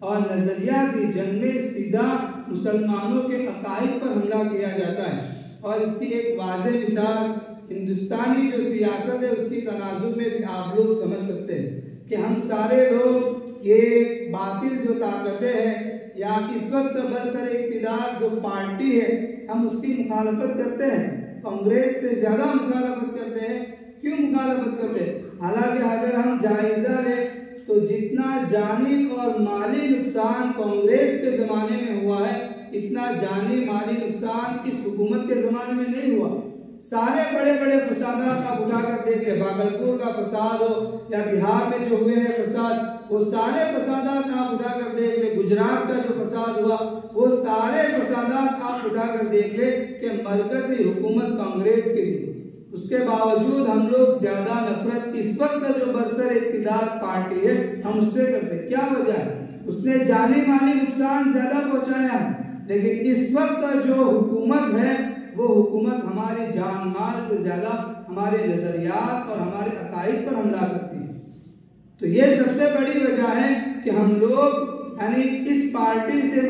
اور نظریاتی جنگ میں سیدھا مسلمانوں کے عقائد پر حملہ کیا جاتا ہے۔ اور اس کی ایک واضح مثال ہندوستانی جو سیاست ہے اس کی تناظر میں بھی آپ لوگ سمجھ سکتے ہیں کہ ہم سارے لوگ یہ باطل جو طاقتیں ہیں یا اس وقت برسر اقتدار جو پارٹی ہے ہم اس کی مخالفت کرتے ہیں، کانگریس سے زیادہ مخالفت کرتے ہیں۔ کیوں مخالفت کرتے ہیں؟ حالانکہ اگر ہم جائزہ لیں تو جتنا جانی اور مالی نقصان کانگریس کے زمانے میں ہوا ہے اتنا جانی مالی نقصان اس حکومت کے زمانے میں نہیں ہوا۔ سارے بڑے بڑے فسادات آپ اٹھا کر دیکھیں، بھاگلپور کا فساد ہو یا بہار میں جو ہوئے ہیں فساد، وہ سارے فسادات آپ اٹھا کر دیکھ لیں، گجرات کا جو فساد ہوا وہ سارے فسادات آپ اٹھا کر دیکھ لیں کہ مرکزی حکومت کانگریس کی تھی۔ اس کے باوجود ہم لوگ زیادہ نفرت اس وقت جو برسر اقتدار پارٹی ہے ہم اس سے کرتے ہیں۔ کیا وجہ ہے؟ اس نے جانی مالی نقصان زیادہ پہنچایا ہے، لیکن اس وقت جو حکومت ہے وہ حکومت ہماری جان مال سے زیادہ ہمارے نظریات اور ہمارے عقائد پر حملہ کرتی ہے۔ تو یہ سب سے بڑی وجہ ہے کہ ہم لوگ یعنی اس پارٹی سے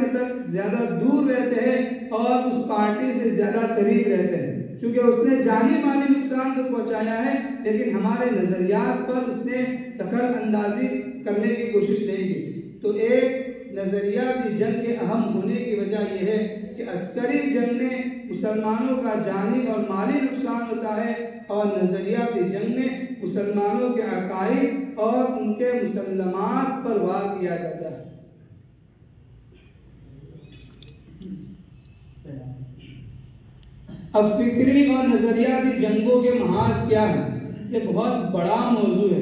زیادہ دور رہتے ہیں اور اس پارٹی سے زیادہ قریب رہتے ہیں، چونکہ اس نے جانی مالی نقصان تو پہنچایا ہے لیکن ہمارے نظریات پر اس نے دخل اندازی کرنے کی کوشش نہیں کی۔ تو ایک نظریاتی جنگ کے اہم ہونے کی وجہ یہ ہے کہ عسکری جنگ میں مسلمانوں کا جانی اور مالی نقصان ہوتا ہے، اور نظریاتی جنگ میں مسلمانوں کے عقائد اور ان کے مسلمات پر وار کیا جاتا ہے۔ اب فکری اور نظریاتی جنگوں کے محاذ کیا ہے؟ یہ بہت بڑا موضوع ہے،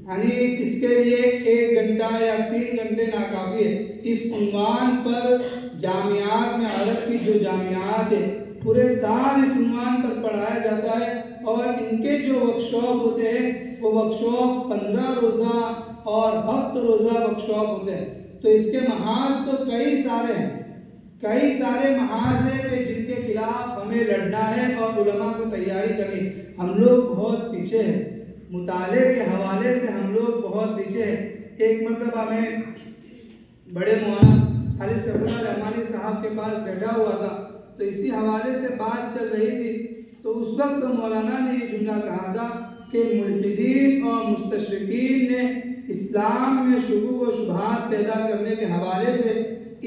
یعنی اس کے لیے 1 گھنٹہ یا 3 گھنٹے ناکافی ہے۔ اس عنوان پر جامعات میں، عرب کی جو جامعات ہیں، پورے سال اس عنوان پر پڑھایا جاتا ہے، اور ان کے جو ورکشاپ ہوتے ہیں وہ ورکشاپ 15 روزہ اور 7 روزہ ورکشاپ ہوتے ہیں۔ تو اس کے محاذ تو کئی سارے ہیں، کئی سارے محاذ ہیں کہ جن کے خلاف ہمیں لڑنا ہے اور علماء کو تیاری کرنی۔ ہم لوگ بہت پیچھے ہیں، مطالعے کے حوالے سے ہم لوگ بہت پیچھے ہیں۔ ایک مرتبہ میں بڑے مولانا خالد صفی اللہ رحمانی صاحب کے پاس بیٹھا ہوا تھا، تو اسی حوالے سے بات چل رہی تھی، تو اس وقت مولانا نے یہ جملہ کہا تھا کہ ملحدین اور مستشرقین نے اسلام میں شکوک و شبہات پیدا کرنے کے حوالے سے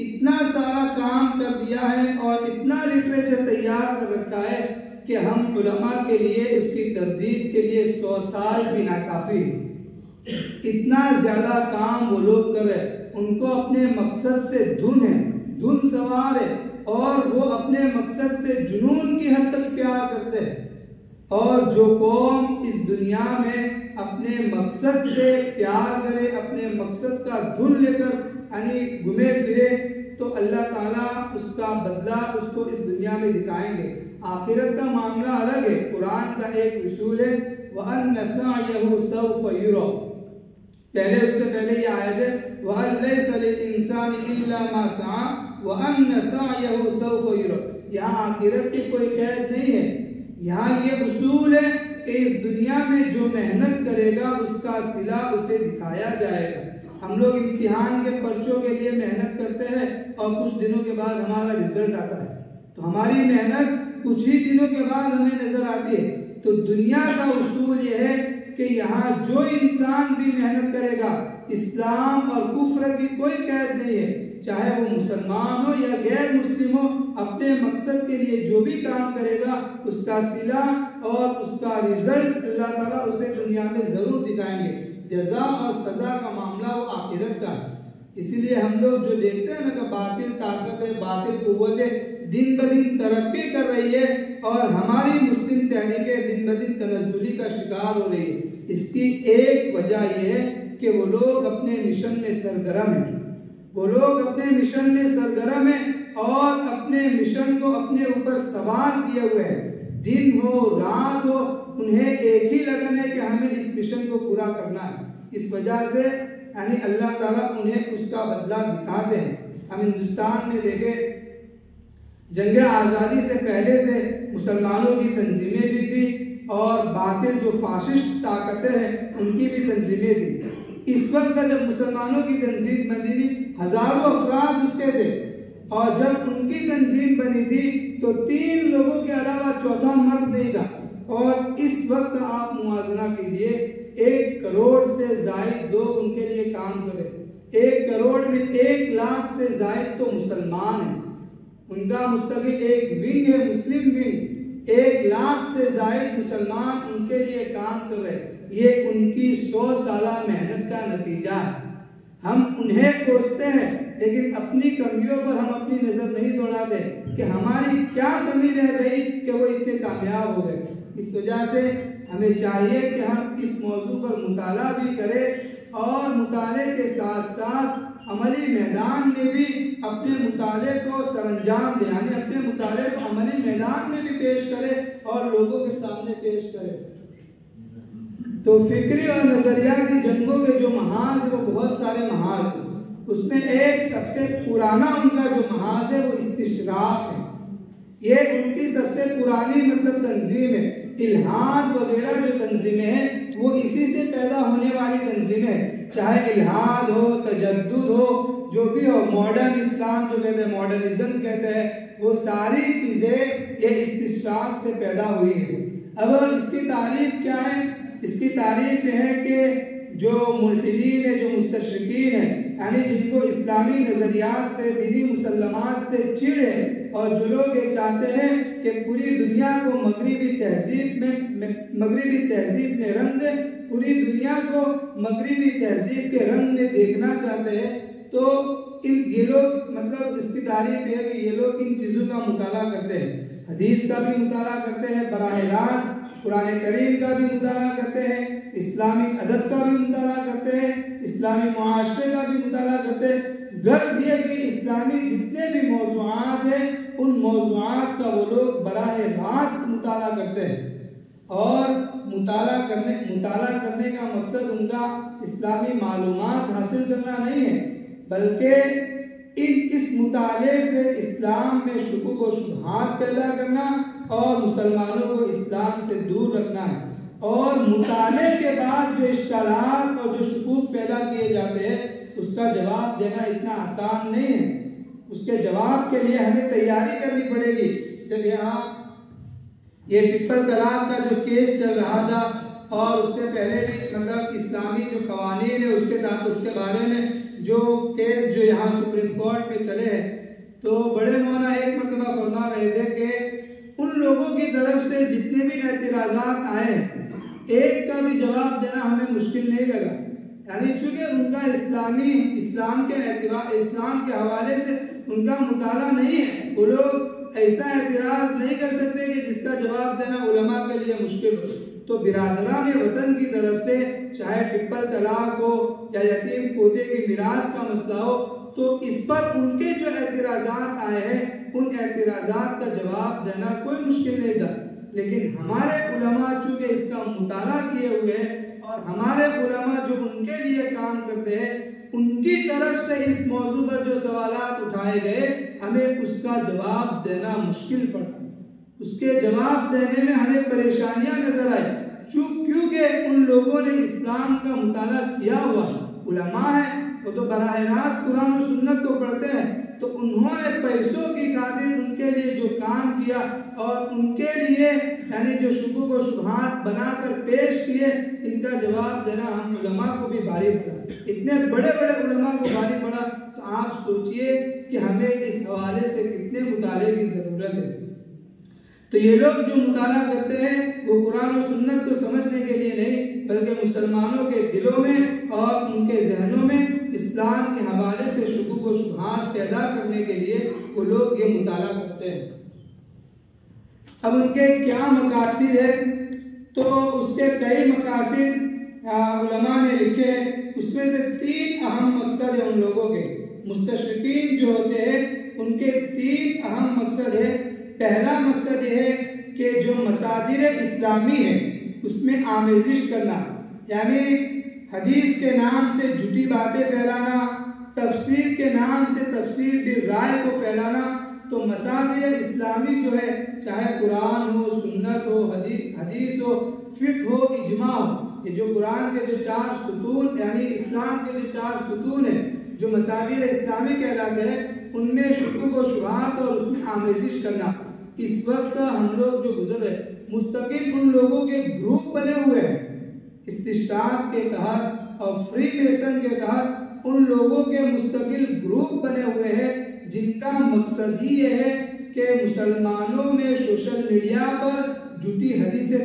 اتنا سارا کام کر دیا ہے اور اتنا لٹریچر تیار کر رکھا ہے کہ ہم علماء کے لیے اس کی تردید کے لیے 100 سال بھی ناکافی ہے۔ اتنا زیادہ کام وہ لوگ کر رہے، ان کو اپنے مقصد سے دھن سوار ہے، اور وہ اپنے مقصد سے جنون کی حد تک پیار کرتے ہیں۔ اور جو قوم اس دنیا میں اپنے مقصد سے پیار کرے، اپنے مقصد کا دھن لے کر یعنی گھومے پھرے، تو اللہ تعالیٰ اس کا بدلہ اس کو اس دنیا میں دکھائیں گے۔ آخرت کا معاملہ الگ ہے۔ قرآن کا ایک اصول ہے وَأَنَّ سَعْيَهُ سَوْفَ يُرَى، پہلے اس سے پہلے یہ آیت ہے وَأَن لَيْسَ لِلْإِنسَانِ إِلَّا مَا سَعَى وَأَنَّ سَعْيَهُ سَوْفَ يُرَى۔ یہاں آخرت کی کوئی قید نہیں ہے، یہاں یہ اصول ہے کہ اس دنیا میں جو محنت کرے گا اس کا صلہ اسے دکھایا جائے گا۔ ہم لوگ امتحان کے پرچوں کے لیے محنت کرتے ہیں اور کچھ دنوں کے بعد ہمارا رزلٹ آتا ہے، تو ہماری محنت کچھ ہی دنوں کے بعد ہمیں نظر آتی ہے۔ تو دنیا کا اصول یہ ہے کہ یہاں جو انسان بھی محنت کرے گا، اسلام اور کفر کی کوئی قید نہیں ہے، چاہے وہ مسلمان ہو یا غیر مسلم ہو، اپنے مقصد کے لیے جو بھی کام کرے گا اس کا صلہ اور اس کا رزلٹ اللہ تعالیٰ اسے دنیا میں ضرور دکھائیں گے۔ جزا اور سزا کا معاملہ وہ آخرت کا ہے۔ اسی لیے ہم لوگ جو دیکھتے ہیں نا کہ باطل طاقت ہے، باطل قوت ہے، دن بدن ترقی کر رہی ہے، اور ہماری مسلم تحریکیں دن بدن تنزلی کا شکار ہو رہی ہے۔ اس کی ایک وجہ یہ ہے کہ وہ لوگ اپنے مشن میں سرگرم ہیں، وہ لوگ اپنے مشن میں سرگرم ہیں اور اپنے مشن کو اپنے اوپر سوار کیے ہوئے ہیں۔ دن ہو رات ہو، انہیں ایک ہی لگن ہے کہ ہمیں اس مشن کو پورا کرنا ہے۔ اس وجہ سے یعنی اللہ تعالیٰ انہیں اس کا بدلہ دکھاتے ہیں۔ ہم ہندوستان میں دیکھیں، جنگ آزادی سے پہلے سے مسلمانوں کی تنظیمیں بھی تھیں اور باطل جو فاشسٹ طاقتیں ہیں ان کی بھی تنظیمیں تھیں۔ اس وقت جب مسلمانوں کی تنظیم بنی تھی، ہزاروں افراد اس کے تھے، اور جب ان کی تنظیم بنی تھی تو 3 لوگوں کے علاوہ چوتھا مرد نہیں تھا۔ اور اس وقت آپ موازنہ کیجئے، 1 کروڑ سے زائد لوگ ان کے لیے کام کرے، 1 کروڑ میں 1 لاکھ سے زائد تو مسلمان ہیں، ان کا مستقل ایک ونگ ہے، مسلم ونگ، 1 لاکھ سے زائد مسلمان ان کے لیے کام کر رہے۔ یہ ان کی 100 سالہ محنت کا نتیجہ ہے۔ ہم انہیں کوستے ہیں لیکن اپنی کمیوں پر ہم اپنی نظر نہیں دوڑاتے کہ ہماری کیا کمی رہ گئی کہ وہ اتنے کامیاب ہو گئے۔ اس وجہ سے ہمیں چاہیے کہ ہم اس موضوع پر مطالعہ بھی کریں اور مطالعے کے ساتھ ساتھ عملی میدان میں بھی اپنے مطالعے کو سر انجام دیں، یعنی اپنے مطالعے کو عملی میدان میں بھی پیش کریں اور لوگوں کے سامنے پیش کریں۔ تو فکری اور نظریاتی جنگوں کے جو محاذ ہیں وہ بہت سارے محاذ ہیں۔ اس میں ایک سب سے پرانا ان کا جو محاذ ہے وہ استشراق ہے۔ یہ ان کی سب سے پرانی تنظیم ہے۔ الہاد وغیرہ جو تنظیمیں ہیں وہ اسی سے پیدا ہونے والی تنظیمیں ہیں، چاہے الہاد ہو، تجدد ہو، جو بھی ہو، ماڈرن اسلام جو کہتے ہیں، ماڈرنزم کہتے ہیں، وہ ساری چیزیں یہ استشراق سے پیدا ہوئی ہیں۔ اب اس کی تعریف کیا ہے؟ اس کی تعریف یہ ہے کہ جو ملحدین ہیں، جو مستشرقین ہیں، یعنی جن کو اسلامی نظریات سے، دینی مسلمات سے چڑ ہے، اور جو لوگ یہ چاہتے ہیں کہ پوری دنیا کو مغربی تہذیب میں رنگ دے، پوری دنیا کو مغربی تہذیب کے رنگ میں دیکھنا چاہتے ہیں، تو یہ لوگ مطلب اس کی تعریف ہے کہ یہ لوگ ان چیزوں کا مطالعہ کرتے ہیں، حدیث کا بھی مطالعہ کرتے ہیں، براہ راست قرآن کریم کا بھی مطالعہ کرتے ہیں، اسلامی ادب کا بھی مطالعہ کرتے ہیں، اسلامی معاشرے کا بھی مطالعہ کرتے ہیں۔ غرض یہ کہ اسلامی جتنے بھی موضوعات ہیں ان موضوعات کا وہ لوگ براہ راست مطالعہ کرتے ہیں، اور مطالعہ کرنے کا مقصد ان کا اسلامی معلومات حاصل کرنا نہیں ہے، بلکہ اس مطالعے سے اسلام میں شکوک و شبہات پیدا کرنا اور مسلمانوں کو اسلام سے دور رکھنا ہے۔ اور مطالعے کے بعد جو اشکالات اور جو شکوک پیدا کیے جاتے ہیں اس کا جواب دینا اتنا آسان نہیں ہے، اس کے جواب کے لیے ہمیں تیاری کرنی پڑے گی۔ جب یہاں یہ ٹرپل طلاق کا جو کیس چل رہا تھا، اور اس سے پہلے بھی مطلب اسلامی جو قوانین ہے اس کے بارے میں جو کیس جو یہاں سپریم کورٹ میں چلے ہیں، تو بڑے مولانا ایک مرتبہ فرما رہے تھے کہ ان لوگوں کی طرف سے جتنے بھی اعتراضات آئے ہیں ایک کا بھی جواب دینا ہمیں مشکل نہیں لگا، یعنی چونکہ ان کا اسلام کے حوالے سے ان کا مطالعہ نہیں ہے، وہ لوگ ایسا اعتراض نہیں کر سکتے کہ جس کا جواب دینا علماء کے لیے مشکل ہو۔ تو برادران وطن کی طرف سے چاہے ٹرپل طلاق ہو یا یتیم پوتے کی میراث کا مسئلہ ہو، تو اس پر ان کے جو اعتراضات آئے ہیں ان اعتراضات کا جواب دینا کوئی مشکل نہیں تھا، لیکن ہمارے علماء چونکہ اس کا مطالعہ کیے ہوئے ہیں اور ہمارے علماء جو ان کے لیے کام کرتے ہیں ان کی طرف سے اس موضوع پر جو سوالات اٹھائے گئے ہمیں اس کا جواب دینا مشکل پڑا، اس کے جواب دینے میں ہمیں پریشانیاں نظر آئی، کیونکہ ان لوگوں نے اسلام کا مطالعہ کیا ہوا علماء ہیں، وہ تو براہ راست قرآن و سنت کو پڑھتے ہیں، تو انہوں نے پیسوں کی خاطر ان کے لیے جو کام کیا اور ان کے لیے یعنی جو شکوک و شبہات بنا کر پیش کیے، ان کا جواب دینا ہم علماء کو بھی بھاری پڑا، اتنے بڑے بڑے علماء کو بھاری پڑا، تو آپ سوچئے کہ ہمیں اس حوالے سے کتنے مطالعے کی ضرورت ہے۔ تو یہ لوگ جو مطالعہ کرتے ہیں وہ قرآن و سنت کو سمجھنے کے لیے نہیں، بلکہ مسلمانوں کے دلوں میں اور ان کے ذہنوں میں اسلام کے حوالے سے شکوک و شبہات پیدا کرنے کے لیے وہ لوگ یہ مطالعہ کرتے ہیں۔ اب ان کے کیا مقاصد ہیں؟ تو اس کے کئی مقاصد علماء نے لکھے، اس میں سے 3 اہم مقصد ہیں ان لوگوں کے۔ مستشرقین جو ہوتے ہیں ان کے 3 اہم مقصد ہیں۔ پہلا مقصد یہ ہے کہ جو مصادر اسلامی ہیں اس میں آمیزش کرنا، یعنی حدیث کے نام سے جھوٹی باتیں پھیلانا، تفسیر کے نام سے تفسیر بالرائے کو پھیلانا۔ تو مصادر اسلامی جو ہے چاہے قرآن ہو، سنت ہو، حدیث ہو، فقہ ہو، اجماع ہو، یہ جو قرآن کے جو 4 ستون یعنی اسلام کے جو 4 ستون ہیں جو مصادر اسلامی کہلاتے ہیں، ان میں شکوک و شبہات اور اس میں آمیزش کرنا۔ اس وقت ہم لوگ جو گزر رہے مستقل ان لوگوں کے گروپ بنے ہوئے ہیں، استشراق کے تحت اور فری میسن کے تحت ان لوگوں کے مستقل گروپ بنے ہوئے ہیں جن کا مقصد یہ ہے کہ مسلمانوں میں سوشل میڈیا پر جھوٹی حدیثیں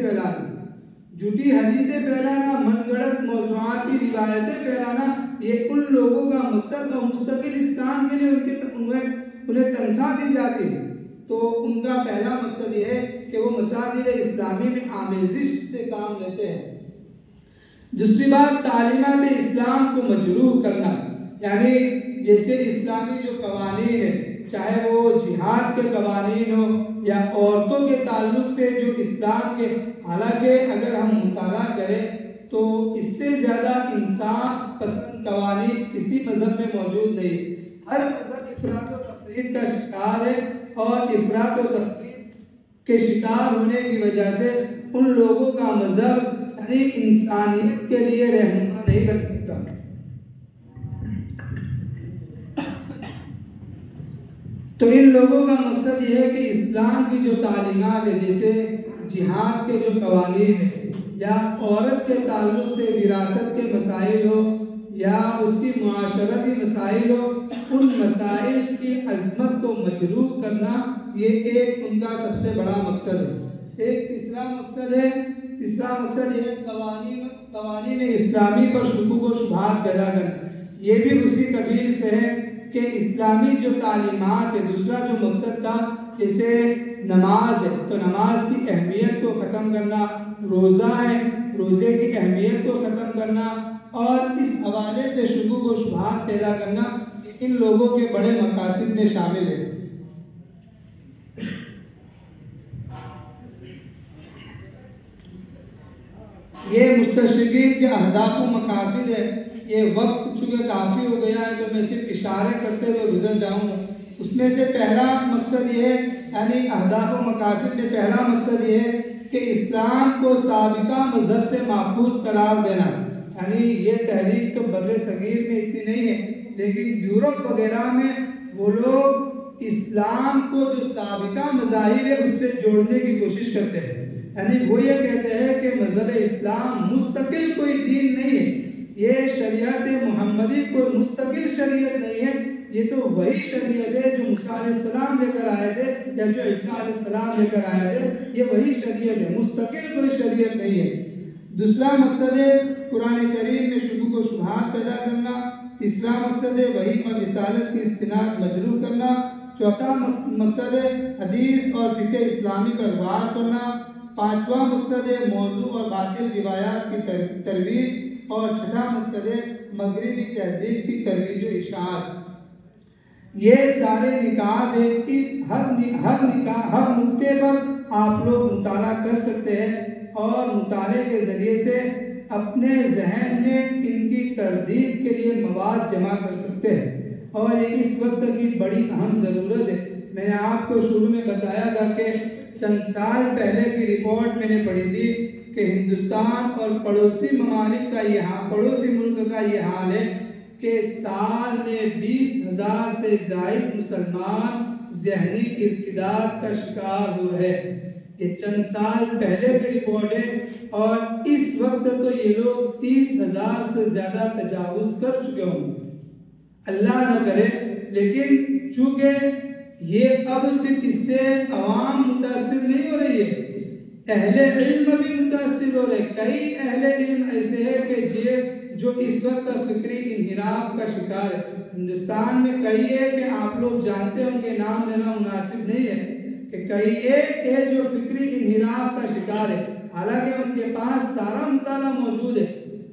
پھیلانا، من گڑت موضوعاتی روایتیں پھیلانا، یہ ان لوگوں کا مقصد، اور مستقل اس کام کے لیے انہیں تنخواہ دی جاتی ہے۔ تو ان کا پہلا مقصد یہ ہے کہ وہ مصادر اسلامی میں آمیزش سے کام لیتے ہیں۔ دوسری بات تعلیمات اسلام کو مجروح کرنا، یعنی جیسے اسلامی جو قوانین ہیں چاہے وہ جہاد کے قوانین ہو یا عورتوں کے تعلق سے جو اسلام کے، حالانکہ اگر ہم مطالعہ کریں تو اس سے زیادہ انصاف پسند قوانین کسی مذہب میں موجود نہیں۔ ہر مذہب افراط و تفرید کا شکار ہے، اور افراط و تفرید کے شکار ہونے کی وجہ سے ان لوگوں کا مذہب یعنی انسانیت کے لیے رہنما نہیں بن سکتا۔ تو ان لوگوں کا مقصد یہ ہے کہ اسلام کی جو تعلیمات ہیں، جیسے جہاد کے جو قوانین ہیں، یا عورت کے تعلق سے وراثت کے مسائل ہو، یا اس کی معاشرتی مسائل ہو، ان مسائل کی عظمت کو مجروح کرنا، یہ ایک ان کا سب سے بڑا مقصد ہے۔ ایک تیسرا مقصد یہ ہے قوانین اسلامی پر شکوک و شبہات پیدا کرنا۔ یہ بھی اسی قبیل سے ہے کہ اسلامی جو تعلیمات ہے، دوسرا جو مقصد تھا جیسے نماز ہے تو نماز کی اہمیت کو ختم کرنا، روزہ ہے روزے کی اہمیت کو ختم کرنا، اور اس حوالے سے شکوک و شبہات پیدا کرنا، ان لوگوں کے بڑے مقاصد میں شامل ہے۔ یہ مستشرقین کے اہداف و مقاصد ہے۔ یہ وقت چونکہ کافی ہو گیا ہے تو میں صرف اشارے کرتے ہوئے گزر جاؤں گا۔ اس میں سے پہلا مقصد یہ ہے، یعنی اہداف و مقاصد میں پہلا مقصد یہ ہے کہ اسلام کو سابقہ مذہب سے ماخوذ قرار دینا۔ یعنی یہ تحریک تو بر صغیر میں اتنی نہیں ہے، لیکن یورپ وغیرہ میں وہ لوگ اسلام کو جو سابقہ مذاہب ہے اس سے جوڑنے کی کوشش کرتے ہیں۔ یعنی وہ یہ کہتے ہیں کہ مذہب اسلام مستقل کوئی دین نہیں ہے، یہ شریعت محمدی کوئی مستقل شریعت نہیں ہے، یہ تو وہی شریعت ہے جو موسیٰ علیہ السلام لے کر آئے تھے، یا جو عیسیٰ علیہ السلام لے کر آئے تھے، یہ وہی شریعت ہے، مستقل کوئی شریعت نہیں ہے۔ دوسرا مقصد ہے قرآن کریم میں شکوک و شبہات پیدا کرنا۔ تیسرا مقصد ہے وحی اور رسالت کی استناد مجروح کرنا۔ چوتھا مقصد ہے حدیث اور فقہ اسلامی پر وار کرنا۔ پانچواں مقصد ہے موضوع اور باطل روایات کی ترویج، اور چھٹا مقصد ہے مغربی تہذیب کی ترویج و اشاعت۔ یہ سارے نکات ہیں، ہر نقطے پر آپ لوگ مطالعہ کر سکتے ہیں، اور مطالعے کے ذریعے سے اپنے ذہن میں ان کی تردید کے لیے مواد جمع کر سکتے ہیں، اور یہ اس وقت کی بڑی اہم ضرورت ہے۔ میں نے آپ کو شروع میں بتایا تھا کہ چند سال پہلے کی رپورٹ میں نے پڑھی تھی کہ ہندوستان اور پڑوسی ممالک کا پڑوسی ملک کا یہ حال ہے کہ سال میں 20,000 سے زائد مسلمان ذہنی ارتداد کا شکار ہو رہے ہیں۔ یہ چند سال پہلے کی رپورٹ ہے، اور اس وقت تو یہ لوگ 30,000 سے زیادہ تجاوز کر چکے ہوں، اللہ نہ کرے۔ لیکن چونکہ یہ اب صرف اس سے عوام متاثر نہیں ہو رہی ہے، اہل علم بھی متاثر ہو رہے۔ کئی اہل علم ایسے ہیں کہ جو اس وقت فکری انحراف کا شکار ہے۔ ہندوستان میں کئی ہے کہ آپ لوگ جانتے ہوں کہ نام لینا مناسب نہیں ہے، کہ کئی ایک ہے جو فکری انحراف کا شکار ہے، حالانکہ ان کے پاس سارا مطالعہ موجود ہے۔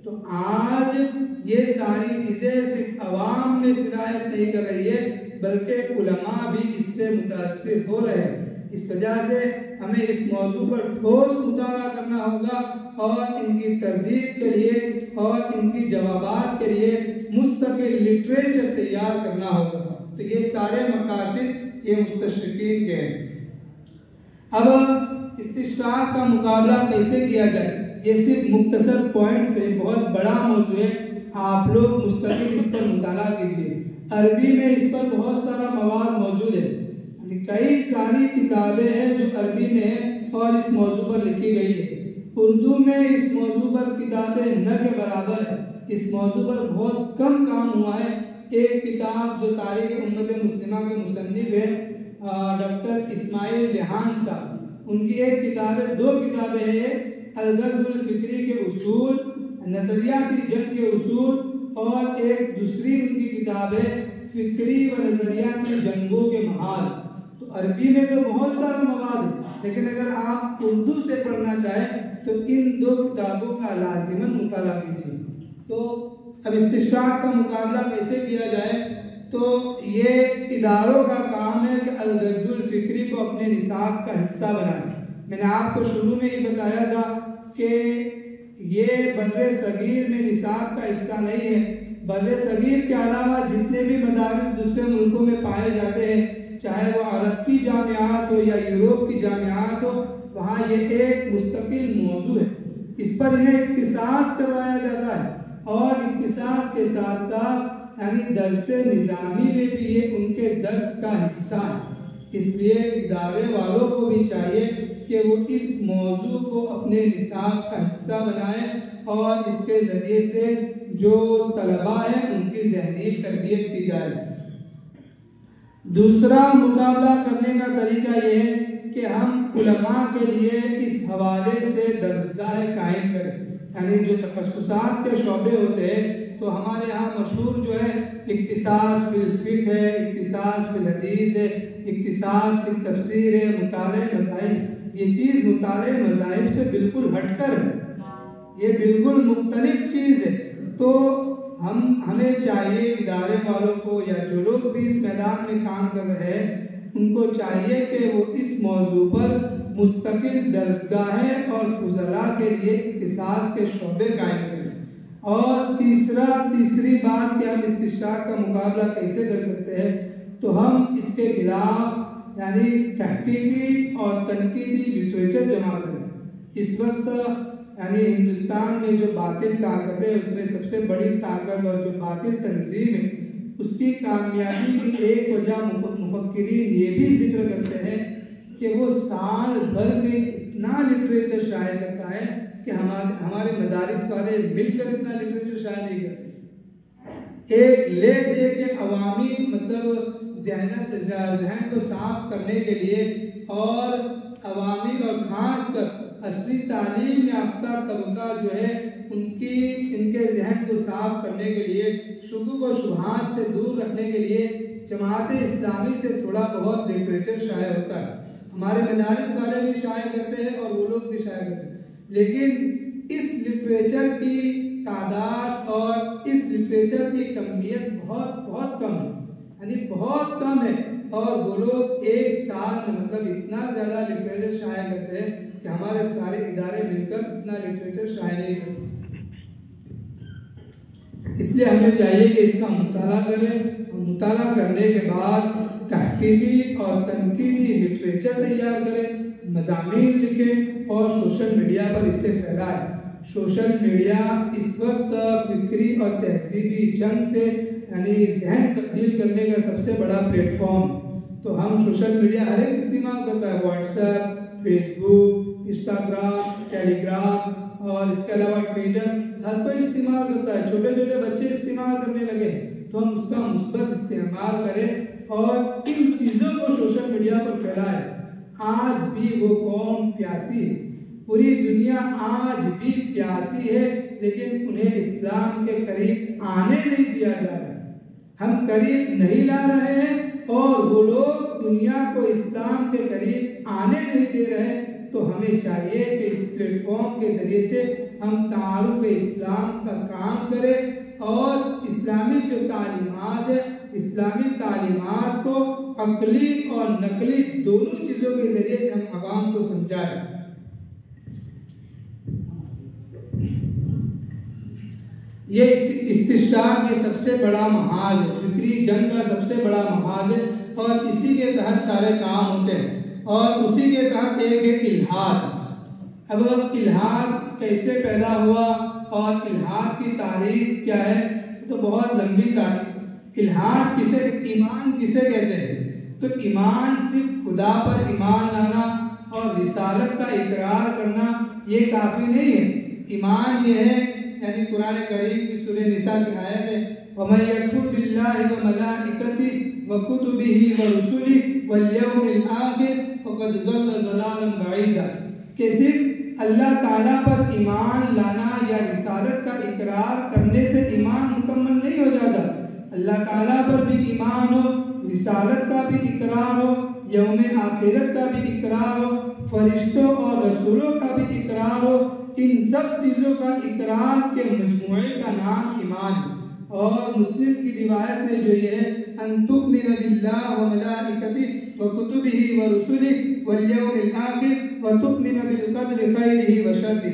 تو آج یہ ساری چیزیں صرف عوام میں سرایت نہیں کر رہی ہے، بلکہ علماء بھی اس سے متاثر ہو رہے ہیں۔ اس وجہ سے ہمیں اس موضوع پر ٹھوس مطالعہ کرنا ہوگا، اور ان کی تردید کے لیے اور ان کی جوابات کے لیے مستقل لٹریچر تیار کرنا ہوگا۔ تو یہ سارے مقاصد یہ مستشرقین کے ہیں۔ اب استشراق کا مقابلہ کیسے کیا جائے، یہ صرف مختصر پوائنٹ سے بہت بڑا موضوع ہے، آپ لوگ مستقل اس پر مطالعہ کیجیے۔ عربی میں اس پر بہت سارا مواد موجود ہے، کئی ساری کتابیں ہیں جو عربی میں ہیں اور اس موضوع پر لکھی گئی ہے۔ اردو میں اس موضوع پر کتابیں نہ کے برابر ہے، اس موضوع پر بہت کم کام ہوا ہے۔ ایک کتاب جو تاریخ امت مسلمہ کے مصنف ہیں ڈاکٹر اسماعیل ریحان صاحب، ان کی ایک کتاب ہے، دو کتابیں ہیں، الغزو الفکری کے اصول، نظریاتی جنگ کے اصول، اور ایک دوسری ان کی کتاب ہے فکری و نظریاتی جنگوں کے محاذ۔ تو عربی میں تو بہت سارا مواد ہے، لیکن اگر آپ اردو سے پڑھنا چاہیں تو ان دو کتابوں کا لازماً مطالعہ کیجیے۔ تو اب استشراق کا مقابلہ کیسے کیا جائے، تو یہ اداروں کا کام ہے کہ الغزو الفکری کو اپنے نصاب کا حصہ بنائیں۔ میں نے آپ کو شروع میں ہی بتایا تھا کہ یہ بر صغیر میں نصاب کا حصہ نہیں ہے۔ بر صغیر کے علاوہ جتنے بھی مدارس دوسرے ملکوں میں پائے جاتے ہیں، چاہے وہ عرب کی جامعات ہو یا یوروپ کی جامعات ہو، وہاں یہ ایک مستقل موضوع ہے، اس پر انہیں اختصاص کروایا جاتا ہے، اور اختصاص کے ساتھ ساتھ یعنی درس نظامی میں بھی یہ ان کے درس کا حصہ ہے۔ اس لیے ادارے والوں کو بھی چاہیے کہ وہ اس موضوع کو اپنے نصاب کا حصہ بنائیں اور اس کے ذریعے سے جو طلباء ہیں ان کی ذہنی تربیت کی جائے۔ دوسرا مقابلہ کرنے کا طریقہ یہ ہے کہ ہم علماء کے لیے اس حوالے سے درسگاہ قائم کریں، یعنی جو تخصصات کے شعبے ہوتے ہیں تو ہمارے یہاں مشہور جو ہے اختصاص فی الفقہ ہے، اختصاص فی الحدیث ہے، اختصاص فی التفسیر ہے، مطالعہ مذاہب۔ یہ چیز مطالعہ مذاہب سے بالکل ہٹ کر ہے، یہ بالکل مختلف چیز ہے۔ تو ہمیں چاہیے ادارے والوں کو یا جو لوگ بھی اس میدان میں کام کر رہے ہیں ان کو چاہیے کہ وہ اس موضوع پر مستقل درسگاہیں اور فضلاء کے لیے اختصاص کے شعبے قائم کریں۔ اور تیسری بات کہ ہم استشراق کا مقابلہ کیسے کر سکتے ہیں، تو ہم اس کے خلاف یعنی تحقیقی اور تنقیدی لٹریچر جمع کریں۔ اس وقت یعنی ہندوستان میں جو باطل طاقت ہے اس میں سب سے بڑی طاقت اور جو باطل تنظیم ہے اس کی کامیابی کی ایک وجہ مفکرین یہ بھی ذکر کرتے ہیں کہ وہ سال بھر میں اتنا لٹریچر شائع کرتا ہے کہ ہمارے مدارس والے مل کر اتنا لٹریچر شائع نہیں کرتے۔ ایک لے دے کے عوامی ذہن کو صاف کرنے کے لیے اور عوامی اور خاص کر عصری تعلیم یافتہ طبقہ جو ہے ان کے ذہن کو صاف کرنے کے لیے، شکوک و شبہات سے دور رکھنے کے لیے جماعت اسلامی سے تھوڑا بہت لٹریچر شائع ہوتا ہے۔ ہمارے مدارس والے بھی شائع کرتے ہیں اور وہ لوگ بھی شائع کرتے ہیں، لیکن اس لٹریچر کی تعداد اور اس لٹریچر کی کمیت بہت کم ہے، یعنی بہت کم ہے، اور وہ لوگ ایک سال میں مطلب اتنا زیادہ لٹریچر شائع کرتے ہیں کہ ہمارے سارے ادارے مل کر اتنا لٹریچر شائع نہیں کرتے۔ اس لیے ہمیں چاہیے کہ اس کا مطالعہ کریں اور مطالعہ کرنے کے بعد تحقیقی اور تنقیدی لٹریچر تیار کریں، مضامین لکھیں اور سوشل میڈیا پر اسے پھیلائیں۔ سوشل میڈیا اس وقت فکری اور تہذیبی جنگ سے یعنی ذہن تبدیل کرنے کا سب سے بڑا پلیٹ فارم، تو ہم سوشل میڈیا ہر ایک استعمال کرتا ہے، واٹس ایپ، فیس بک، انسٹاگرام، ٹیلی گرام اور اس کے علاوہ ٹویٹر، ہر کوئی استعمال کرتا ہے، چھوٹے چھوٹے بچے استعمال کرنے لگے، تو ہم اس کا مثبت استعمال کریں اور ان چیزوں کو سوشل میڈیا پر پھیلائیں۔ آج بھی وہ قوم پیاسی ہے، پوری دنیا آج بھی پیاسی ہے، لیکن انہیں اسلام کے قریب آنے نہیں دیا جا رہا ہے، ہم قریب نہیں لا رہے ہیں اور وہ لوگ دنیا کو اسلام کے قریب آنے نہیں دے رہے۔ تو ہمیں چاہیے کہ اس پلیٹ فارم کے ذریعے سے ہم تعارف اسلام کا کام کریں اور اسلامی جو تعلیمات ہے، اسلامی تعلیمات کو عقلی اور نقلی دونوں چیزوں کے ذریعے سے ہم عوام کو سمجھائیں۔ یہ استشراق یہ سب سے بڑا محاذ ہے، فکری جنگ کا سب سے بڑا محاذ ہے، اور اسی کے تحت سارے کام ہوتے ہیں، اور اسی کے تحت ایک ہے الحاد۔ اب الحاد کیسے پیدا ہوا اور الحاد کی تعریف کیا ہے، تو بہت لمبی تعریف۔ الحاد ایمان کسے کہتے ہیں، تو ایمان صرف خدا پر ایمان لانا اور رسالت کا اقرار کرنا یہ کافی نہیں ہے۔ ایمان یہ ہے، یعنی قرآن کریم کی سورہ نساء کی آیت ہے وَمَن يَكْفُرْ بِاللَّهِ وَمَلَائِكَتِهِ وَكُتُبِهِ وَرُسُلِهِ وَالْيَوْمِ الْآخِرِ فَقَدْ ضَلَّ ضَلَالًا بَعِيدًا، کہ صرف اللہ تعالیٰ پر ایمان لانا یا رسالت کا اقرار کرنے سے ایمان مکمل نہیں ہو جاتا، اللہ تعالیٰ پر بھی ایمان ہو، رسالت کا بھی اقرار ہو، یوم آخرت کا بھی اقرار ہو، فرشتوں اور رسولوں کا بھی اقرار ہو، ان سب چیزوں کا اقرار کے مجموعے کا نام ایمان ہے۔ اور مسلم کی روایت میں جو یہ ہے ان تؤمن باللہ وملائکتہ وکتبہ ورسلہ والیوم الآخر وتؤمن بالقدر خیرہ وشرہ،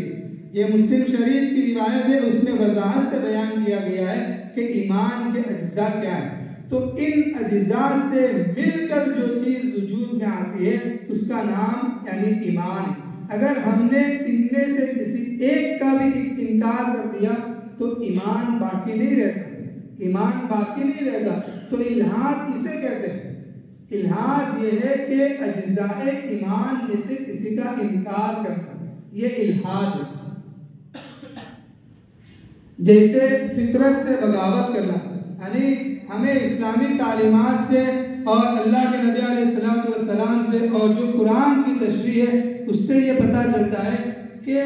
یہ مسلم شریف کی روایت ہے، اس میں وضاحت سے بیان کیا گیا ہے کہ ایمان کے اجزاء کیا ہیں۔ تو ان اجزاء سے مل کر جو چیز وجود میں آتی ہے اس کا نام یعنی ایمان ہے۔ اگر ہم نے ان میں سے کسی ایک کا بھی انکار کر دیا تو ایمان باقی نہیں رہتا۔ ایمان باقی نہیں رہتا. تو الحاد اسے کہتے ہیں. الحاد یہ ہے کہ اجزاء ایمان میں سے کسی کا انکار کرنا، یہ الحاد ہے. جیسے فطرت سے بغاوت کرنا، یعنی ہمیں اسلامی تعلیمات سے اور اللہ کے نبی علیہ السلام سے اور جو قرآن کی تشریح ہے اس سے یہ پتہ چلتا ہے کہ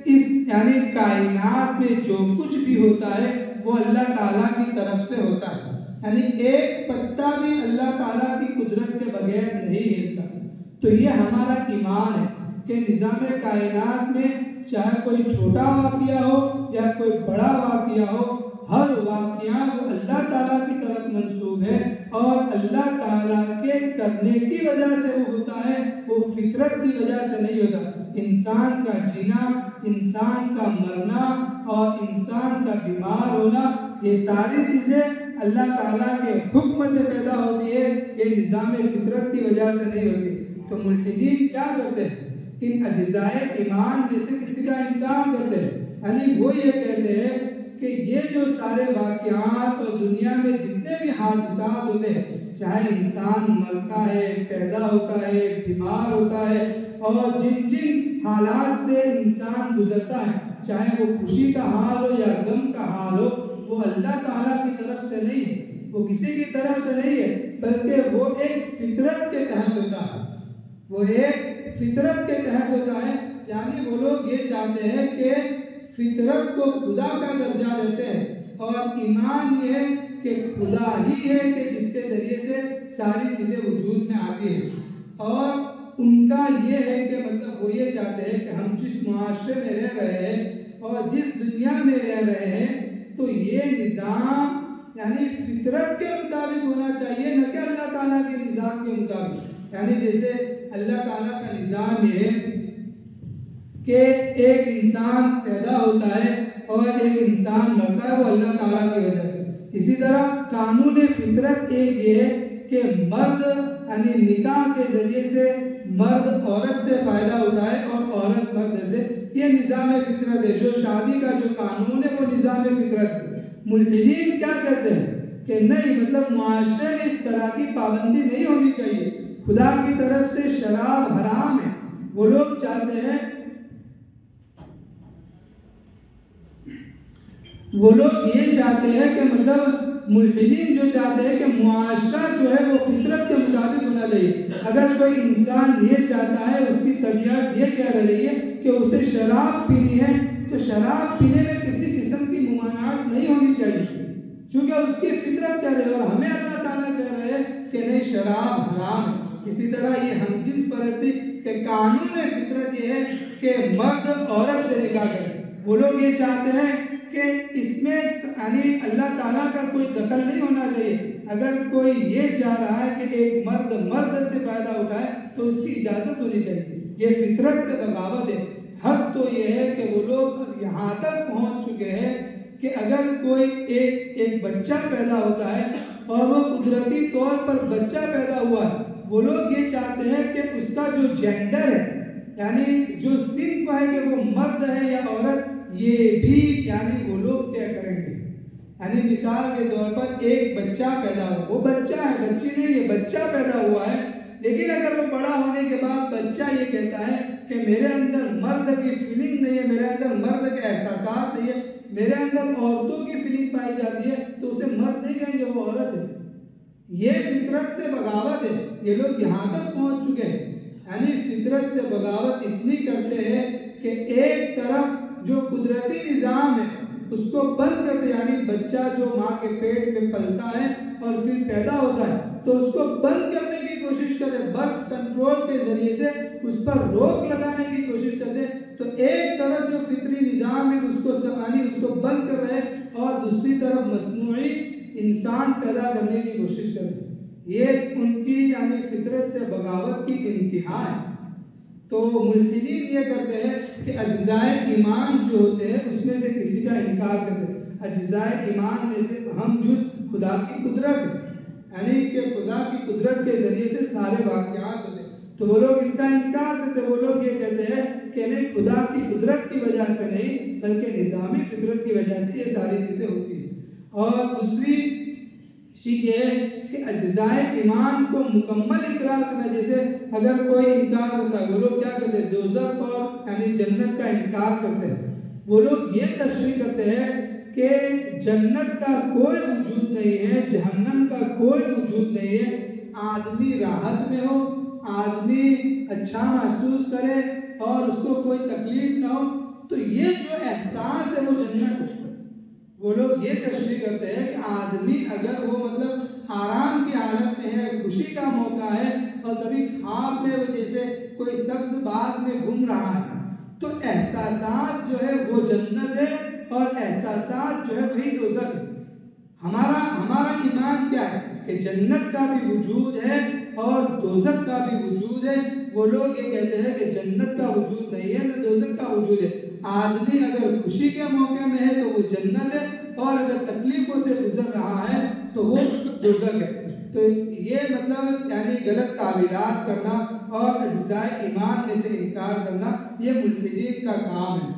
اس یعنی کائنات میں جو کچھ بھی ہوتا ہے وہ اللہ تعالیٰ کی طرف سے ہوتا ہے. یعنی ایک پتا بھی اللہ تعالیٰ کی قدرت کے بغیر نہیں ہلتا. تو یہ ہمارا ایمان ہے کہ نظام کائنات میں چاہے کوئی چھوٹا واقعہ ہو یا کوئی بڑا واقعہ ہو، ہر واقعہ وہ اللہ تعالیٰ کی طرف منسوب ہے اور اللہ تعالیٰ کے کرنے کی وجہ سے وہ ہوتا ہے، وہ فطرت کی وجہ سے نہیں ہوتا. انسان کا جینا، انسان کا مرنا اور انسان کا بیمار ہونا، یہ ساری چیزیں اللہ تعالیٰ کے حکم سے پیدا ہوتی ہے، یہ نظام فطرت کی وجہ سے نہیں ہوتی. تو ملحدین کیا کرتے ہیں؟ ان اجزاء ایمان میں سے کسی کا انکار کرتے ہیں. یعنی وہ یہ کہتے ہیں کہ یہ جو سارے واقعات اور دنیا میں جتنے بھی حادثات ہوتے ہیں، چاہے انسان مرتا ہے، پیدا ہوتا ہے، بیمار ہوتا ہے، اور جن جن حالات سے انسان گزرتا ہے، چاہے وہ خوشی کا حال ہو یا غم کا حال ہو، وہ اللہ تعالیٰ کی طرف سے نہیں ہے، وہ کسی کی طرف سے نہیں ہے، بلکہ وہ ایک فطرت کے تحت ہوتا ہے. وہ ایک فطرت کے تحت ہوتا ہے. یعنی وہ لوگ یہ چاہتے ہیں کہ فطرت کو خدا کا درجہ دیتے ہیں، اور ایمان یہ ہے کہ خدا ہی ہے کہ جس کے ذریعے سے ساری چیزیں وجود میں آتی ہیں. اور ان کا یہ ہے کہ مطلب وہ یہ چاہتے ہیں کہ ہم جس معاشرے میں رہ رہے ہیں اور جس دنیا میں رہ رہے ہیں تو یہ نظام یعنی فطرت کے مطابق ہونا چاہیے، نہ کہ اللہ تعالیٰ کے نظام کے مطابق. یعنی جیسے اللہ تعالیٰ کا نظام یہ ہے کہ ایک انسان پیدا ہوتا ہے اور ایک انسان مرتا ہے، وہ اللہ تعالیٰ کی وجہ سے. اسی طرح قانون فطرت ایک یہ ہے کہ مرد یعنی نکاح کے ذریعے سے مرد عورت سے فائدہ اٹھائے اور عورت مرد سے، یہ نظام فطرت ہے. جو شادی کا جو قانون ہے وہ نظام فطرت ہے. ملحدین کیا کہتے ہیں کہ نہیں، مطلب معاشرے میں اس طرح کی پابندی نہیں ہونی چاہیے، خدا کی طرف سے شراب حرام ہے. وہ لوگ چاہتے ہیں، وہ لوگ یہ چاہتے ہیں کہ مطلب ملحدین جو چاہتے ہیں کہ معاشرہ جو ہے وہ فطرت کے مطابق ہونا چاہیے. اگر کوئی انسان یہ چاہتا ہے، اس کی طبیعت یہ کہہ رہی ہے کہ اسے شراب پینی ہے، تو شراب پینے میں کسی قسم کی ممانعت نہیں ہونی چاہیے، چونکہ اس کی فطرت کہہ رہی ہے. اور ہمیں اللہ تعالیٰ کہہ رہے ہیں کہ نہیں، شراب حرام ہے. اسی طرح یہ ہم جنس پرستی کہ قانون فطرت یہ ہے کہ مرد عورت سے نکاح کرے. وہ لوگ یہ چاہتے ہیں کہ اس میں یعنی اللہ تعالیٰ کا کوئی دخل نہیں ہونا چاہیے. اگر کوئی یہ چاہ رہا ہے کہ ایک مرد مرد سے فائدہ اٹھائے تو اس کی اجازت ہونی چاہیے. یہ فطرت سے بغاوت ہے. حق تو یہ ہے کہ وہ لوگ اب یہاں تک پہنچ چکے ہیں کہ اگر کوئی ایک بچہ پیدا ہوتا ہے اور وہ قدرتی طور پر بچہ پیدا ہوا ہے، وہ لوگ یہ چاہتے ہیں کہ اس کا جو جینڈر ہے یعنی جو صنف ہے کہ وہ مرد ہے یا عورت، یہ بھی یعنی وہ لوگ طے کریں گے. یعنی مثال کے طور پر ایک بچہ پیدا ہوا، وہ بچہ ہے، بچی نہیں، یہ بچہ پیدا ہوا ہے، لیکن اگر وہ بڑا ہونے کے بعد بچہ یہ کہتا ہے کہ میرے اندر مرد کی فیلنگ نہیں ہے، میرے اندر مرد کے احساسات نہیں ہے، میرے اندر عورتوں کی فیلنگ پائی جاتی ہے، تو اسے مرد نہیں کہیں گے، وہ عورت ہے. یہ فطرت سے بغاوت ہے. یہ لوگ یہاں تک پہنچ چکے ہیں. یعنی فطرت سے بغاوت اتنی کرتے ہیں کہ ایک طرف جو قدرتی نظام ہے اس کو بند کرتے، یعنی بچہ جو ماں کے پیٹ میں پلتا ہے اور پھر پیدا ہوتا ہے تو اس کو بند کرنے کی کوشش کرتے، برتھ کنٹرول کے ذریعے سے اس پر روک لگانے کی کوشش کرتے. تو ایک طرف جو فطری نظام ہے اس کو بند کر رہے اور دوسری طرف مصنوعی انسان پیدا کرنے کی کوشش کرتے. یہ ان کی یعنی فطرت سے بغاوت کی انتہا ہے. تو ملحدین یہ کرتے ہیں کہ اجزاء ایمان جو ہوتے ہیں اس میں سے کسی کا انکار کرتے ہیں. اجزاء ایمان میں سے ہم جز خدا کی قدرت ہے، یعنی کہ خدا کی قدرت کے ذریعے سے سارے واقعات ہوتے ہیں. تو وہ لوگ اس کا انکار کرتے. وہ لوگ یہ کہتے ہیں کہ نہیں، خدا کی قدرت کی وجہ سے نہیں بلکہ نظامی فطرت کی وجہ سے یہ ساری چیزیں ہوتی ہیں. اور دوسری چیز یہ ہے کہ اجزائے ایمان کو مکمل اقرار کرنا. جیسے اگر کوئی انکار کرتا ہے، وہ لوگ کیا کرتے ہیں؟ دوزخ اور یعنی جنت کا انکار کرتے ہیں. وہ لوگ یہ تشریح کرتے ہیں کہ جنت کا کوئی وجود نہیں ہے، جہنم کا کوئی وجود نہیں ہے. آدمی راحت میں ہو، آدمی اچھا محسوس کرے اور اس کو کوئی تکلیف نہ ہو، تو یہ جو احساس ہے وہ جنت ہے. وہ لوگ یہ تشریح کرتے ہیں کہ آدمی اگر وہ مطلب آرام کی حالت میں ہے، خوشی کا موقع ہے، اور کبھی خواب میں وہ جیسے کوئی سبز باغ میں گھوم رہا ہے، تو احساسات جو ہے وہ جنت ہے اور احساسات جو ہے وہی دوزخ ہے. ہمارا ایمان کیا ہے کہ جنت کا بھی وجود ہے اور دوزخ کا بھی وجود ہے. وہ لوگ یہ کہتے ہیں کہ جنت کا وجود نہیں ہے نہ دوزخ کا وجود ہے. آدمی اگر خوشی کے موقع میں ہے تو وہ جنت ہے، اور اگر تکلیفوں سے گزر رہا ہے تو وہ دوزخ ہے. تو یہ مطلب یعنی غلط تعبیرات کرنا اور اجزائے ایمان میں سے انکار کرنا یہ ملحدین کا کام ہے.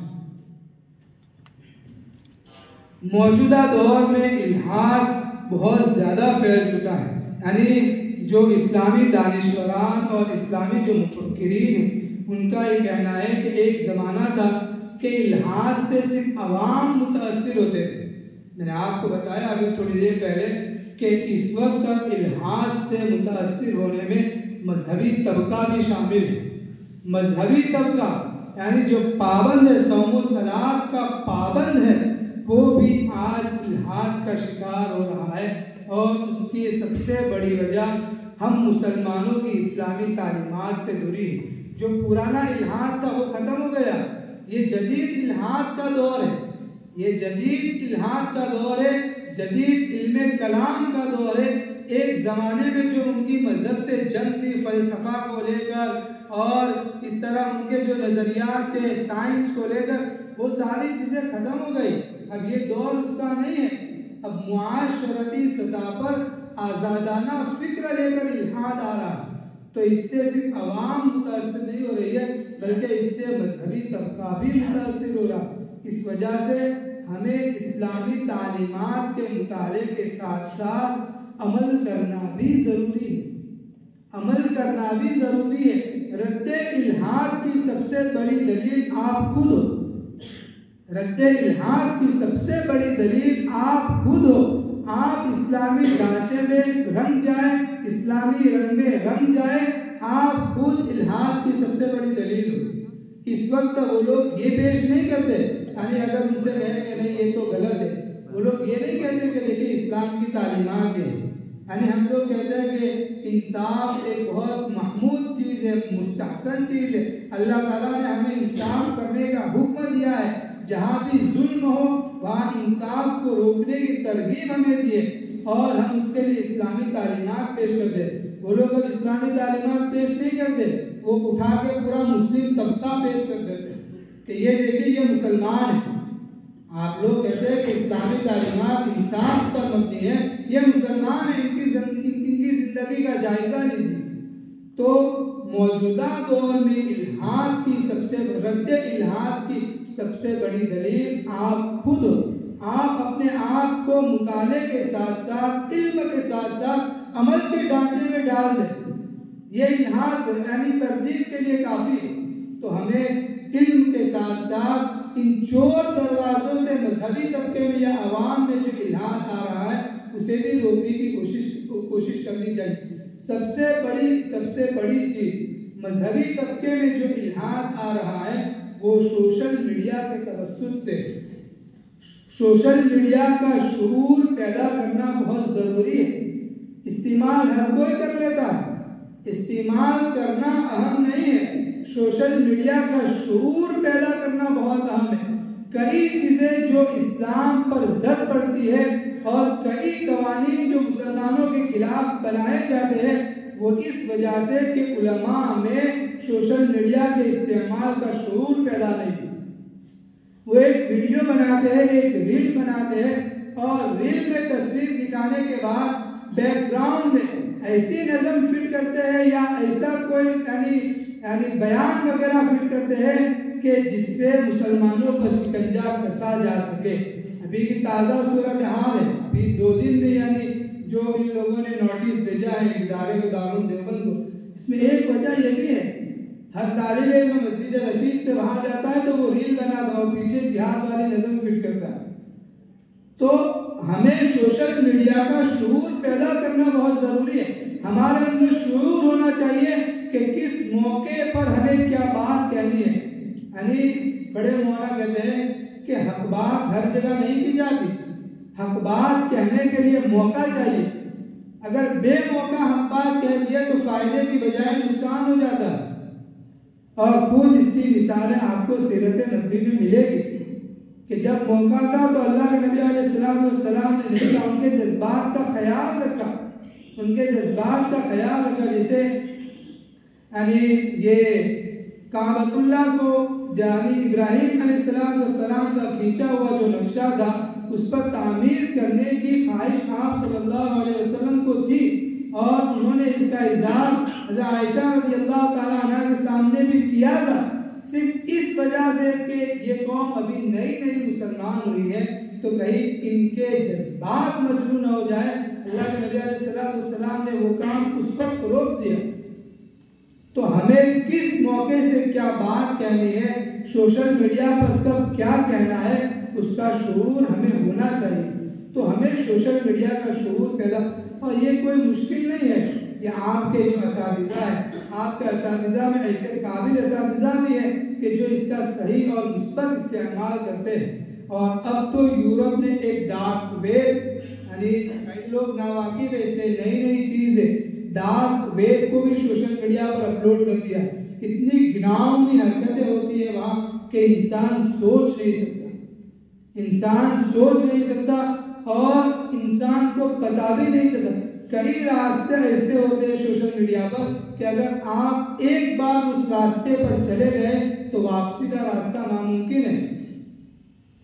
موجودہ دور میں الحاد بہت زیادہ پھیل چکا ہے. یعنی جو اسلامی دانشوران اور اسلامی جو مفکرین ہیں ان کا یہ کہنا ہے کہ ایک زمانہ تھا کہ الحاد سے صرف عوام متاثر ہوتے تھے. میں نے آپ کو بتایا ابھی تھوڑی دیر پہلے کہ اس وقت تک الحاد سے متاثر ہونے میں مذہبی طبقہ بھی شامل ہے. مذہبی طبقہ یعنی جو پابند ہے، صوم و صلات کا پابند ہے، وہ بھی آج الحاد کا شکار ہو رہا ہے. اور اس کی سب سے بڑی وجہ ہم مسلمانوں کی اسلامی تعلیمات سے دوری ہے. جو پرانا الحاد تھا وہ ختم ہو گیا. یہ جدید الحاد کا دور ہے، یہ جدید الحاد کا دور ہے، جدید علم کلام کا دور ہے. ایک زمانے میں جو ان کی مذہب سے جنگ تھی، فلسفہ کو لے کر اور اس طرح ان کے جو نظریات تھے سائنس کو لے کر، وہ ساری چیزیں ختم ہو گئی. اب یہ دور اس کا نہیں ہے. اب معاشرتی سطح پر آزادانہ فکر لے کر الحاد آ رہا ہے. تو اس سے صرف عوام متاثر نہیں ہو رہی ہے بلکہ اس سے مذہبی طبقہ بھی متاثر ہو رہا. اس وجہ سے ہمیں اسلامی تعلیمات کے مطالعے کے ساتھ ساتھ عمل کرنا بھی ضروری ہے. عمل کرنا بھی ضروری ہے. رد الحاد کی سب سے بڑی دلیل آپ خود ہو. رد الحاد کی سب سے بڑی دلیل آپ خود ہو. آپ اسلامی ڈھانچے میں رنگ جائیں، اسلامی رنگ میں رنگ جائیں، آپ خود الحاد کی سب سے بڑی دلیل ہو. اس وقت وہ لوگ یہ پیش نہیں کرتے، یعنی اگر ان سے کہیں کہ نہیں یہ تو غلط ہے، وہ لوگ یہ نہیں کہتے کہ دیکھیے اسلام کی تعلیمات ہے. یعنی ہم لوگ کہتے ہیں کہ انصاف ایک بہت محمود چیز ہے، مستحسن چیز ہے. اللہ تعالیٰ نے ہمیں انصاف کرنے کا حکم دیا ہے. جہاں بھی ظلم ہو وہاں انصاف کو روکنے کی ترغیب ہمیں دی ہے، اور ہم اس کے لیے اسلامی تعلیمات پیش کرتے. وہ لوگ اب اسلامی تعلیمات پیش نہیں کرتے، وہ اٹھا کے پورا مسلم طبقہ پیش کر دیتے کہ یہ دیکھیے یہ مسلمان ہے. آپ لوگ کہتے ہیں کہ اسلامی تعلیمات انصاف پر مبنی ہے، یہ مسلمان ہیں، ان کی زندگی کا جائزہ لیجیے. تو موجودہ دور میں الحاد کی رد الحاد کی سب سے بڑی دلیل آپ خود ہو. آپ اپنے آپ کو مطالعے کے ساتھ ساتھ علم کے ساتھ ساتھ عمل کے ڈھانچے میں ڈال دیں. یہ الحاد یعنی تردید کے لیے کافی ہے. تو ہمیں علم کے ساتھ ساتھ ان چور دروازوں سے مذہبی طبقے میں یا عوام میں جو الحاد آ رہا ہے اسے بھی روکنے کی کوشش کرنی چاہیے. سب سے بڑی چیز مذہبی طبقے میں جو الحاد آ رہا ہے وہ سوشل میڈیا کے توسط سے. سوشل میڈیا کا شعور پیدا کرنا بہت ضروری ہے. استعمال ہر کوئی کر لیتا ہے، استعمال کرنا اہم نہیں ہے. سوشل میڈیا کا شعور پیدا کرنا بہت اہم ہے. کئی چیزیں جو اسلام پر زد پڑتی ہے اور کئی قوانین جو مسلمانوں کے خلاف بنائے جاتے ہیں وہ اس وجہ سے کہ علماء میں سوشل میڈیا کے استعمال کا شعور پیدا نہیں. وہ ایک ویڈیو بناتے ہیں، ایک ریل بناتے ہیں، اور ریل میں تصویر دکھانے کے بعد بیک گراؤنڈ میں ایسی نظم فٹ کرتے ہیں یا ایسا کوئی یعنی بیان وغیرہ فٹ کرتے ہیں کہ جس سے مسلمانوں پر شکنجہ کسا جا سکے. ابھی کی تازہ صورتحال ہے ہے ادارے کو، دارالعلوم دیوبند کو، اس میں ایک وجہ یہ بھی ہے، ہر طالب علم مسجد رشید سے وہاں جاتا ہے تو وہ ریل بناتا ہے اور پیچھے جہاد والی نظم فٹ کرتا ہے. تو ہمیں سوشل میڈیا کا شعور پیدا کرنا بہت ضروری ہے. ہمارے اندر شعور ہونا چاہیے کہ کس موقع پر ہمیں کیا بات کہنی ہے. یعنی بڑے مولانا کہتے ہیں کہ حق بات ہر جگہ نہیں کی جاتی، حق بات کہنے کے لیے موقع چاہیے. اگر بے موقع حق بات کہہ دیے تو فائدے کی بجائے نقصان ہو جاتا ہے. اور خود اس کی مثالیں آپ کو سیرت نبوی میں ملے گی کہ جب موقع تھا تو اللہ کے نبی علیہ السلام نے نہیں کہا، ان کے جذبات کا خیال رکھا، ان کے جذبات کا خیال رکھا. جیسے یعنی یہ کعبۃ اللہ کو یعنی ابراہیم علیہ السلام کا کھینچا ہوا جو نقشہ تھا اس پر تعمیر کرنے کی خواہش آپ صلی اللہ علیہ وسلم کو تھی، اور انہوں نے اس کا اظہار حضرت عائشہ رضی اللہ تعالیٰ عنہ کے سامنے بھی کیا تھا، صرف اس وجہ سے کہ یہ قوم ابھی نئی نئی مسلمان ہوئی ہے تو کہیں ان کے جذبات مجروح نہ ہو جائے. اللہ کے نبی علیہ السلام نے وہ کام اس وقت روک دیا. تو ہمیں کس موقع سے کیا بات کہنی ہے، سوشل میڈیا پر کب کیا کہنا ہے، اس کا شعور ہمیں ہونا چاہیے. تو ہمیں سوشل میڈیا کا شعور پیدا، اور یہ کوئی مشکل نہیں ہے. یہ آپ کے جو اساتذہ ہیں، آپ کے اساتذہ میں ایسے قابل اساتذہ بھی ہیں کہ جو اس کا صحیح اور مثبت استعمال کرتے ہیں. اور اب تو یورپ نے ایک ڈارک ویب، یعنی کئی لوگ ناواقف ایسے نئی نئی چیزیں ڈارک ویب کو بھی سوشل میڈیا پر اپلوڈ کر دیا. اتنی گناؤنی حرکتیں ہوتی ہیں وہاں کہ انسان سوچ نہیں سکتا، انسان سوچ نہیں سکتا اور انسان کو پتہ بھی نہیں چلتا. کئی راستے ایسے ہوتے ہیں سوشل میڈیا پر کہ اگر آپ ایک بار اس راستے پر چلے گئے تو واپسی کا راستہ ناممکن ہے.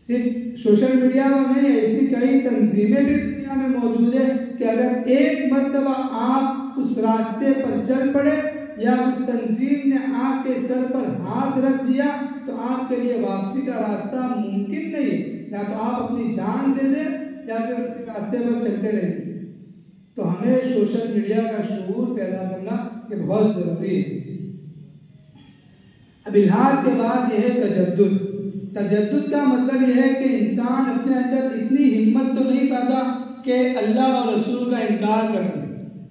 صرف سوشل میڈیا پر نہیں، ایسی کئی تنظیمیں بھی دنیا میں موجود ہیں کہ اگر ایک مرتبہ آپ اس راستے پر چل پڑے یا اس تنظیم نے آپ کے سر پر ہاتھ رکھ دیا تو آپ کے لیے واپسی کا راستہ ممکن نہیں. یا تو آپ اپنی جان دے دیں یا پھر اسی راستے پر چلتے رہیں. تو ہمیں سوشل میڈیا کا شعور پیدا کرنا یہ بہت ضروری ہے. اب الحاد کے بعد یہ ہے تجدد. تجدد کا مطلب یہ ہے کہ انسان اپنے اندر اتنی ہمت تو نہیں پاتا کہ اللہ اور رسول کا انکار کر دے،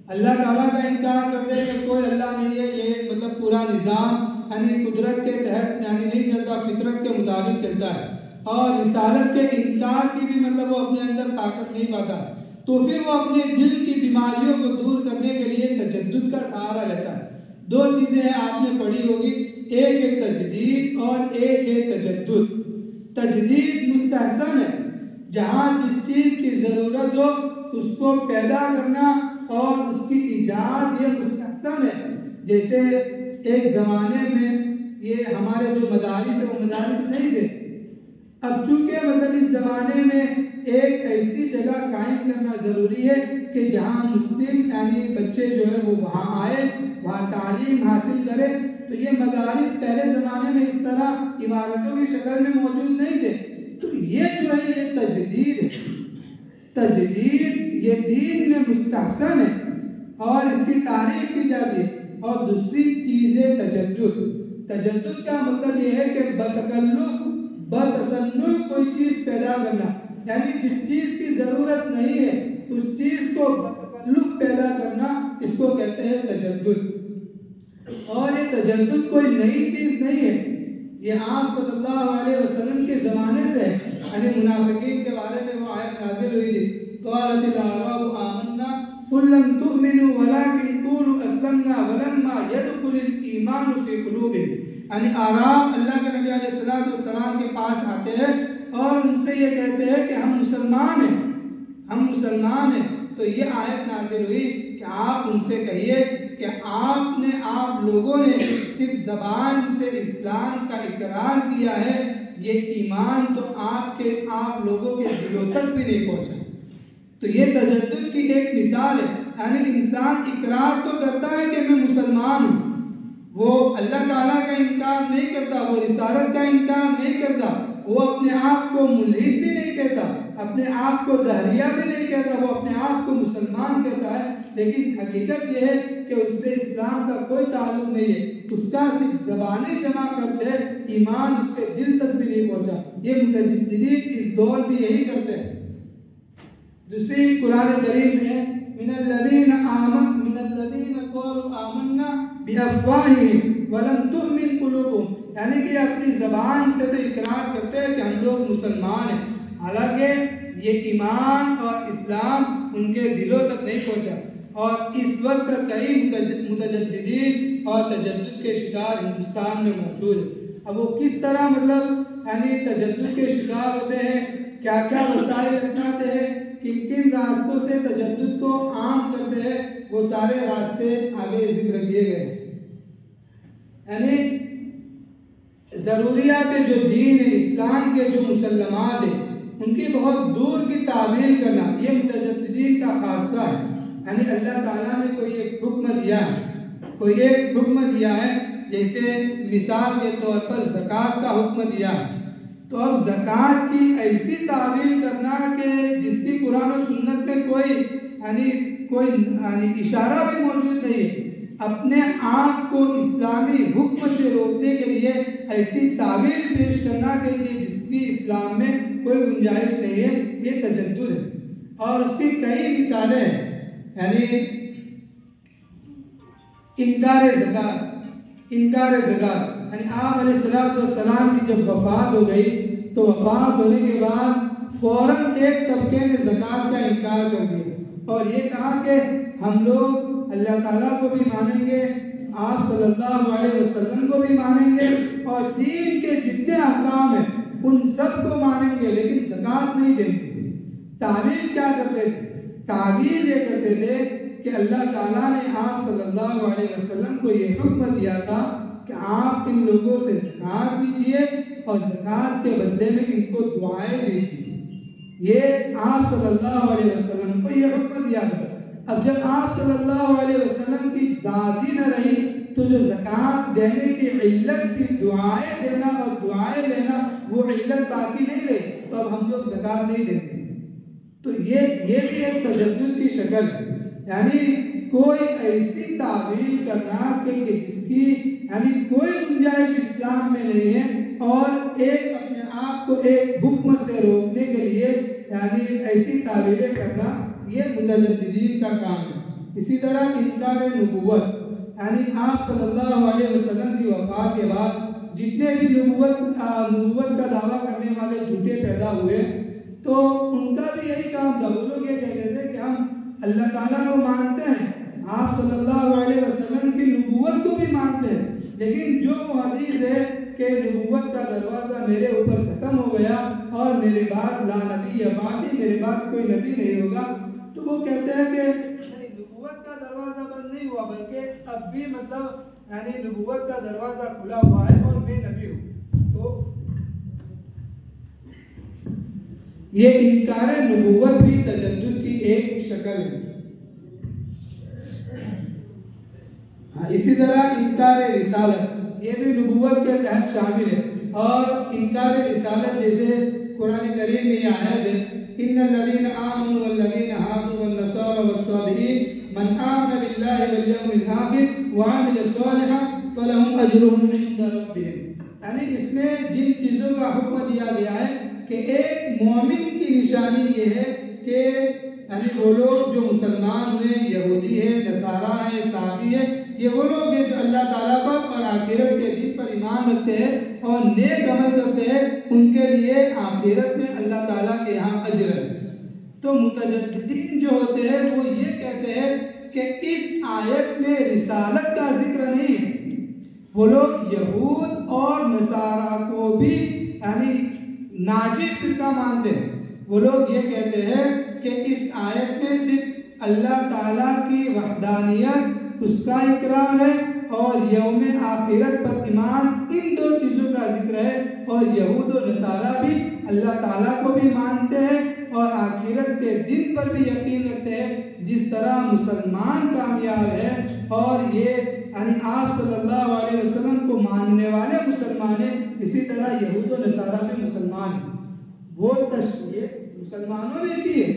اللہ تعالیٰ کا انکار کر دے کہ کوئی اللہ نہیں ہے. یہ مطلب پورا نظام یعنی قدرت کے تحت یعنی نہیں چلتا، فطرت کے مطابق چلتا ہے. اور رسالت کے انکار کی بھی مطلب وہ اپنے اندر طاقت نہیں پاتا. تو پھر وہ اپنے دل کی بیماریوں کو دور کرنے کے لیے تجدد کا سہارا لیتا ہے. دو چیزیں ہیں آپ نے پڑھی ہوگی، ایک ہے تجدید اور ایک ہے تجدد. تجدید مستحسن ہے، جہاں جس چیز کی ضرورت ہو اس کو پیدا کرنا اور اس کی ایجاد، یہ مستحسن ہے. جیسے ایک زمانے میں یہ ہمارے جو مدارس ہیں وہ مدارس نہیں تھے. اب چونکہ مطلب اس زمانے میں ایک ایسی جگہ قائم کرنا ضروری ہے کہ جہاں مسلم یعنی بچے جو ہے وہ وہاں آئے، وہاں تعلیم حاصل کرے. تو یہ مدارس پہلے زمانے میں اس طرح عمارتوں کی شکل میں موجود نہیں تھے. تو یہ جو ہے یہ تجدید ہے. تجدید یہ دین میں مستحسن ہے اور اس کی تعریف کی جاتی ہے. اور دوسری چیز ہے تجدد. تجدد کا مطلب یہ ہے کہ بتکلف بتصنع کوئی چیز پیدا کرنا، یعنی جس چیز کی ضرورت نہیں ہے اس چیز کو بتکلف پیدا کرنا، اس کو کہتے ہیں تجدد. اور یہ تجدد کوئی نئی چیز نہیں ہے، یہ آپ صلی اللہ علیہ وسلم کے زمانے سے ہے. یعنی منافقین کے بارے میں وہ آیت نازل ہوئی تھی، قالت الاعراب آمنا قل لم تؤمنوا ولكن قولوا اسلمنا ولما يدخل الايمان في قلوبكم. یعنی اعراب اللہ کے نبی علیہ السلام کے پاس آتے ہیں اور ان سے یہ کہتے ہیں کہ ہم مسلمان ہیں، ہم مسلمان ہیں. تو یہ آیت نازل ہوئی کہ آپ ان سے کہیے کہ آپ لوگوں نے صرف زبان سے اسلام کا اقرار کیا ہے، یہ ایمان تو آپ لوگوں کے دلوں تک بھی نہیں پہنچا. تو یہ تجدد کی ایک مثال ہے. یعنی انسان اقرار تو کرتا ہے کہ میں مسلمان ہوں، وہ اللہ تعالیٰ کا انکار نہیں کرتا، وہ رسالت کا انکار نہیں کرتا، وہ اپنے آپ کو ملحد بھی نہیں کہتا، اپنے آپ کو دہریہ بھی نہیں کہتا، وہ اپنے آپ کو مسلمان کہتا ہے. لیکن حقیقت یہ ہے کہ اس سے اسلام کا کوئی تعلق نہیں ہے، اس کا صرف زبانی جمع خرچ ہے، ایمان اس کے دل تک بھی نہیں پہنچا۔ یہ متجددین اس دور بھی یہی کرتے ہیں۔ دوسری قرآن کریم میں ہے من الذین قالوا آمنا بافواہہم ولم تؤمن قلوبہم، یعنی کہ اپنی زبان سے تو اقرار کرتے ہیں کہ ہم لوگ مسلمان ہیں، حالانکہ یہ ایمان اور اسلام ان کے دلوں تک نہیں پہنچا۔ اور اس وقت کئی متجددین اور تجدد کے شکار ہندوستان میں موجود ہیں۔ اب وہ کس طرح یعنی تجدد کے شکار ہوتے ہیں، کیا کیا وسائل اپناتے ہیں، کن کن راستوں سے تجدد کو عام کرتے ہیں، وہ سارے راستے آگے ذکر کیے گئے ہیں۔ یعنی ضروریات جو دین ہے، اسلام کے جو مسلمات ہیں، ان کی بہت دور کی تعویل کرنا یہ متجددین کا خاصہ ہے۔ یعنی اللہ تعالیٰ نے کوئی ایک حکم دیا ہے، جیسے مثال کے طور پر زکوٰۃ کا حکم دیا ہے، تو اب زکوٰۃ کی ایسی تعویل کرنا کہ جس کی قرآن و سنت میں کوئی اشارہ بھی موجود نہیں ہے، اپنے آپ کو اسلامی حکم سے روکنے کے لیے ایسی تعویل پیش کرنا کہ جس کی اسلام میں کوئی گنجائش نہیں ہے، یہ تجدد ہے۔ اور اس کی کئی مثالیں ہیں، یعنی انکار زکوٰۃ، یعنی آپ علیہ السلام کی جب وفات ہو گئی تو وفات ہونے کے بعد فوراً ایک طبقے نے زکوٰۃ کا انکار کر دیا اور یہ کہا کہ ہم لوگ اللہ تعالیٰ کو بھی مانیں گے، آپ صلی اللہ علیہ وسلم کو بھی مانیں گے اور دین کے جتنے احکام ہیں ان سب کو مانیں گے، لیکن زکوٰۃ نہیں دیں گے۔ تعویل کیا کرتے تھے؟ تعویل یہ کرتے تھے کہ اللہ تعالیٰ نے آپ صلی اللہ علیہ وسلم کو یہ حکم دیا تھا کہ آپ ان لوگوں سے زکوٰۃ دیجئے اور زکوٰۃ کے بدلے میں ان کو دعائیں دیجئے۔ یہ آپ صلی اللہ علیہ وسلم کو یہ حکم دیا تھا۔ اب جب آپ صلی اللہ علیہ وسلم کی ذات ہی نہ رہی تو جو زکوٰۃ دینے کی علت تھی دعائیں دینا اور دعائیں لینا، وہ علت باقی نہیں رہی، تو اب ہم لوگ زکوٰۃ نہیں دیں گے۔ تو یہ بھی ایک تجدد کی شکل ہے، یعنی کوئی ایسی تعویل کرنا کہ جس کی کوئی گنجائش اسلام میں نہیں ہے اور ایک اپنے آپ کو ایک حکم سے روکنے کے لیے ایسی تعویلیں کرنا، یہ متجددین کا کام ہے۔ اسی طرح انکار نبوت، آپ صلی اللہ علیہ وسلم کی وفات کے بعد جتنے بھی نبوت کا دعویٰ کرنے والے جھوٹے پیدا ہوئے تو ان کا بھی یہی کام تھا۔ وہ لوگ یہ کہتے تھے کہ ہم اللہ تعالیٰ کو مانتے ہیں، آپ صلی اللہ علیہ وسلم کی نبوت کو بھی مانتے ہیں، لیکن جو وہ حدیث ہے کہ نبوت کا دروازہ میرے اوپر ختم ہو گیا اور میرے بعد لا نبی بعدی، میرے بعد کوئی نبی نہیں ہوگا، تو وہ کہتے ہیں کہ نبوت کا دروازہ بند نہیں ہوا بلکہ اب بھی نبوت کا دروازہ کھلا ہوا ہے اور میں نبی ہوں۔ تو یہ انکار نبوت بھی تجدد کی ایک شکل ہے۔ اسی طرح انکار رسالت، یہ بھی نبوت کے تحت شامل ہے، اور انکار رسالت جیسے قرآن کریم میں یہ آیت ہے ان الذین آمنوا والذین هادوا والنصارى والصابئین من آمن باللہ والیوم الآخر وعمل صالحا فلهم اجرهم عند ربهم، اس میں جن چیزوں کا حکم دیا گیا ہے کہ ایک مومن کی نشانی یہ ہے کہ وہ لوگ جو مسلمان ہوئے، یہودی ہے، نصارہ ہے، صابی ہے، یہ وہ لوگ ہیں جو اللہ تعالیٰ پر اور آخرت کے دن پر ایمان رکھتے ہیں اور نیک عمل کرتے ہیں، ان کے لیے آخرت میں اللہ تعالیٰ کے یہاں اجر ہے۔ تو متجددین جو ہوتے ہیں وہ یہ کہتے ہیں کہ اس آیت میں رسالت کا ذکر نہیں ہے۔ وہ لوگ یہود اور نصارہ کو بھی ناجی فرقہ مانتے ہیں۔ وہ لوگ یہ کہتے ہیں کہ اس آیت میں صرف اللہ تعالیٰ کی وحدانیت، اس کا اقرار ہے اور یوم آخرت پر ایمان، ان دو چیزوں کا ذکر ہے، اور یہود و نصارہ بھی اللہ تعالیٰ کو بھی مانتے ہیں اور آخرت کے دن پر بھی یقین رکھتے ہیں، جس طرح مسلمان کامیاب ہے اور یہ آپ صلی اللہ علیہ وسلم کو ماننے والے مسلمان ہیں، اسی طرح یہود و نصارہ بھی مسلمان ہیں۔ وہ تشریح مسلمانوں نے کی ہے،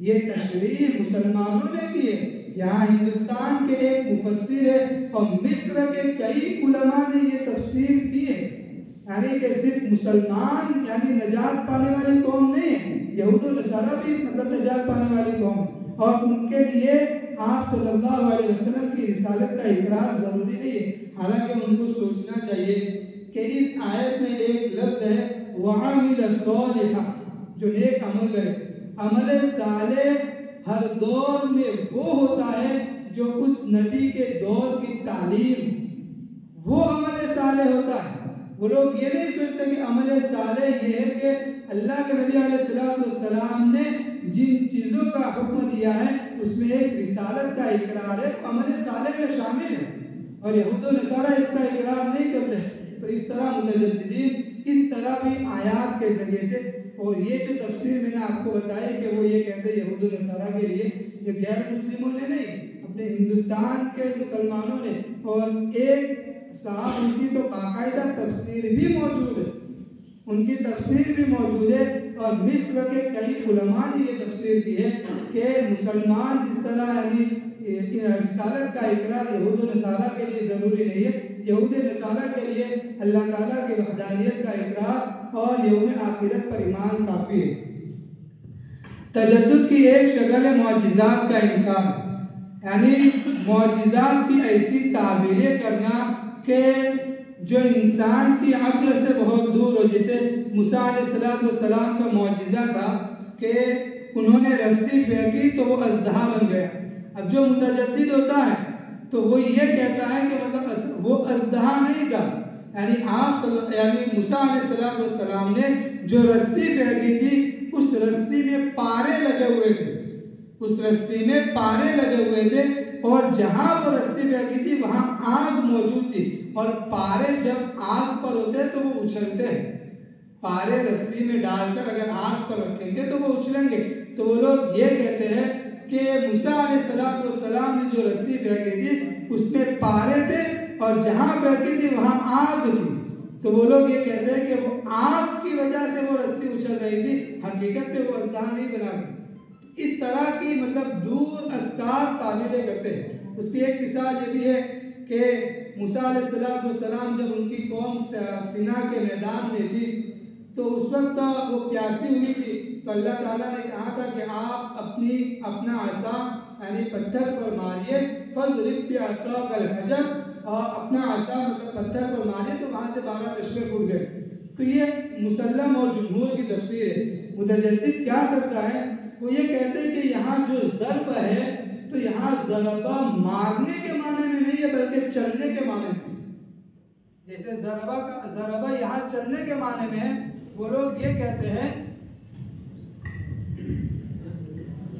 یہ تشریح مسلمانوں نے کی ہے یہاں ہندوستان کے ایک مفسر ہے اور مصر کے کئی علماء نے یہ تفسیر کی ہے، یعنی کہ صرف مسلمان یعنی نجات پانے والی قوم نہیں ہے، یہود و نصارہ بھی مطلب نجات پانے والی قوم ہے، اور ان کے لیے آپ صلی اللہ علیہ وسلم کی رسالت کا اقرار ضروری نہیں ہے۔ حالانکہ ان کو سوچنا چاہیے کہ اس آیت میں ایک لفظ ہے وَعَمِلَ صَالِحًا، جو نیک عمل کرے۔ عمل صالح ہر دور میں وہ ہوتا ہے جو اس نبی کے دور کی تعلیم، وہ عمل صالح ہوتا ہے۔ وہ لوگ یہ نہیں سوچتے کہ عمل صالح یہ ہے کہ اللہ کے نبی علیہ السلام نے جن چیزوں کا حکم دیا ہے اس میں ایک رسالت کا اقرار ہے، عمل صالح میں شامل ہے، اور یہود و نصارہ اس کا اقرار نہیں کرتے۔ تو اس طرح متجددین اس طرح بھی آیات کے ذریعے سے، اور یہ جو تفسیر میں نے آپ کو بتائی کہ وہ یہ کہتے ہیں یہود و نصارہ کے لیے، یہ غیر مسلموں نے نہیں، اپنے ہندوستان کے مسلمانوں نے، اور ایک صاحب ان کی تو باقاعدہ تفسیر بھی موجود ہے، ان کی تفسیر بھی موجود ہے، اور مصر کے کئی علماء نے یہ تفسیر کی ہے کہ مسلمان جس طرح یعنی رسالت کا اقرار یہود و نصارہ کے لیے ضروری نہیں ہے، یہود و نصارہ کے لیے اللہ تعالیٰ کی وحدانیت کا اقرار اور یوم آخرت پر ایمان کافی ہے۔ تجدد کی ایک شکل ہے معجزات کا انکار، یعنی معجزات کی ایسی تعبیریں کرنا کہ جو انسان کی عقل سے بہت دور ہو۔ جیسے موسیٰ علیہ السلام کا معجزہ تھا کہ انہوں نے رسی پھینکی تو وہ اژدہا بن گیا۔ اب جو متجدد ہوتا ہے تو وہ یہ کہتا ہے کہ مطلب وہ اژدہا نہیں تھا، یعنی موسیٰ علیہ السلام نے جو رسی پھینکی تھی اس رسی میں پارے لگے ہوئے تھے، اس رسی میں پارے لگے ہوئے تھے، اور جہاں وہ رسی پھینکی تھی وہاں آگ موجود تھی، اور پارے جب آگ پر ہوتے ہیں تو وہ اچھلتے ہیں، پارے رسی میں ڈال کر اگر آگ پر رکھیں گے تو وہ اچھلیں گے۔ تو وہ لوگ یہ کہتے ہیں کہ موسیٰ علیہ السلام نے جو رسی پھینکی تھی اس میں پارے تھے، اور جہاں پھینکی تھی وہاں آگ تھی، تو وہ لوگ یہ کہتے ہیں کہ وہ آگ کی وجہ سے وہ رسی اچھل رہی تھی، حقیقت میں وہ اژدہا نہیں بنا گئی۔ اس طرح کی مطلب دور ازکار تعلیمیں کرتے ہیں۔ اس کی ایک مثال یہ بھی ہے کہ موسیٰ علیہ السلام جب ان کی قوم سینا کے میدان میں تھی تو اس وقت وہ پیاسی ہوئی تھی، تو اللہ تعالیٰ نے کہا تھا کہ آپ اپنا عصا یعنی پتھر پر ماریے، فَاضْرِبْ بِعَصَاكَ الْحَجَرَ، اور اپنا عصا مطلب پتھر پر ماریے تو وہاں سے 12 چشمے پھوٹ گئے۔ تو یہ مسلم اور جمہور کی تفسیر ہے۔ متجدد کیا کرتا ہے، وہ یہ کہتے ہیں کہ یہاں جو ضرب ہے تو یہاں ضربہ مارنے کے معنی میں نہیں ہے بلکہ چلنے کے معنی میں، جیسے ضربہ یہاں چلنے کے معنی میں ہے۔ وہ لوگ یہ کہتے ہیں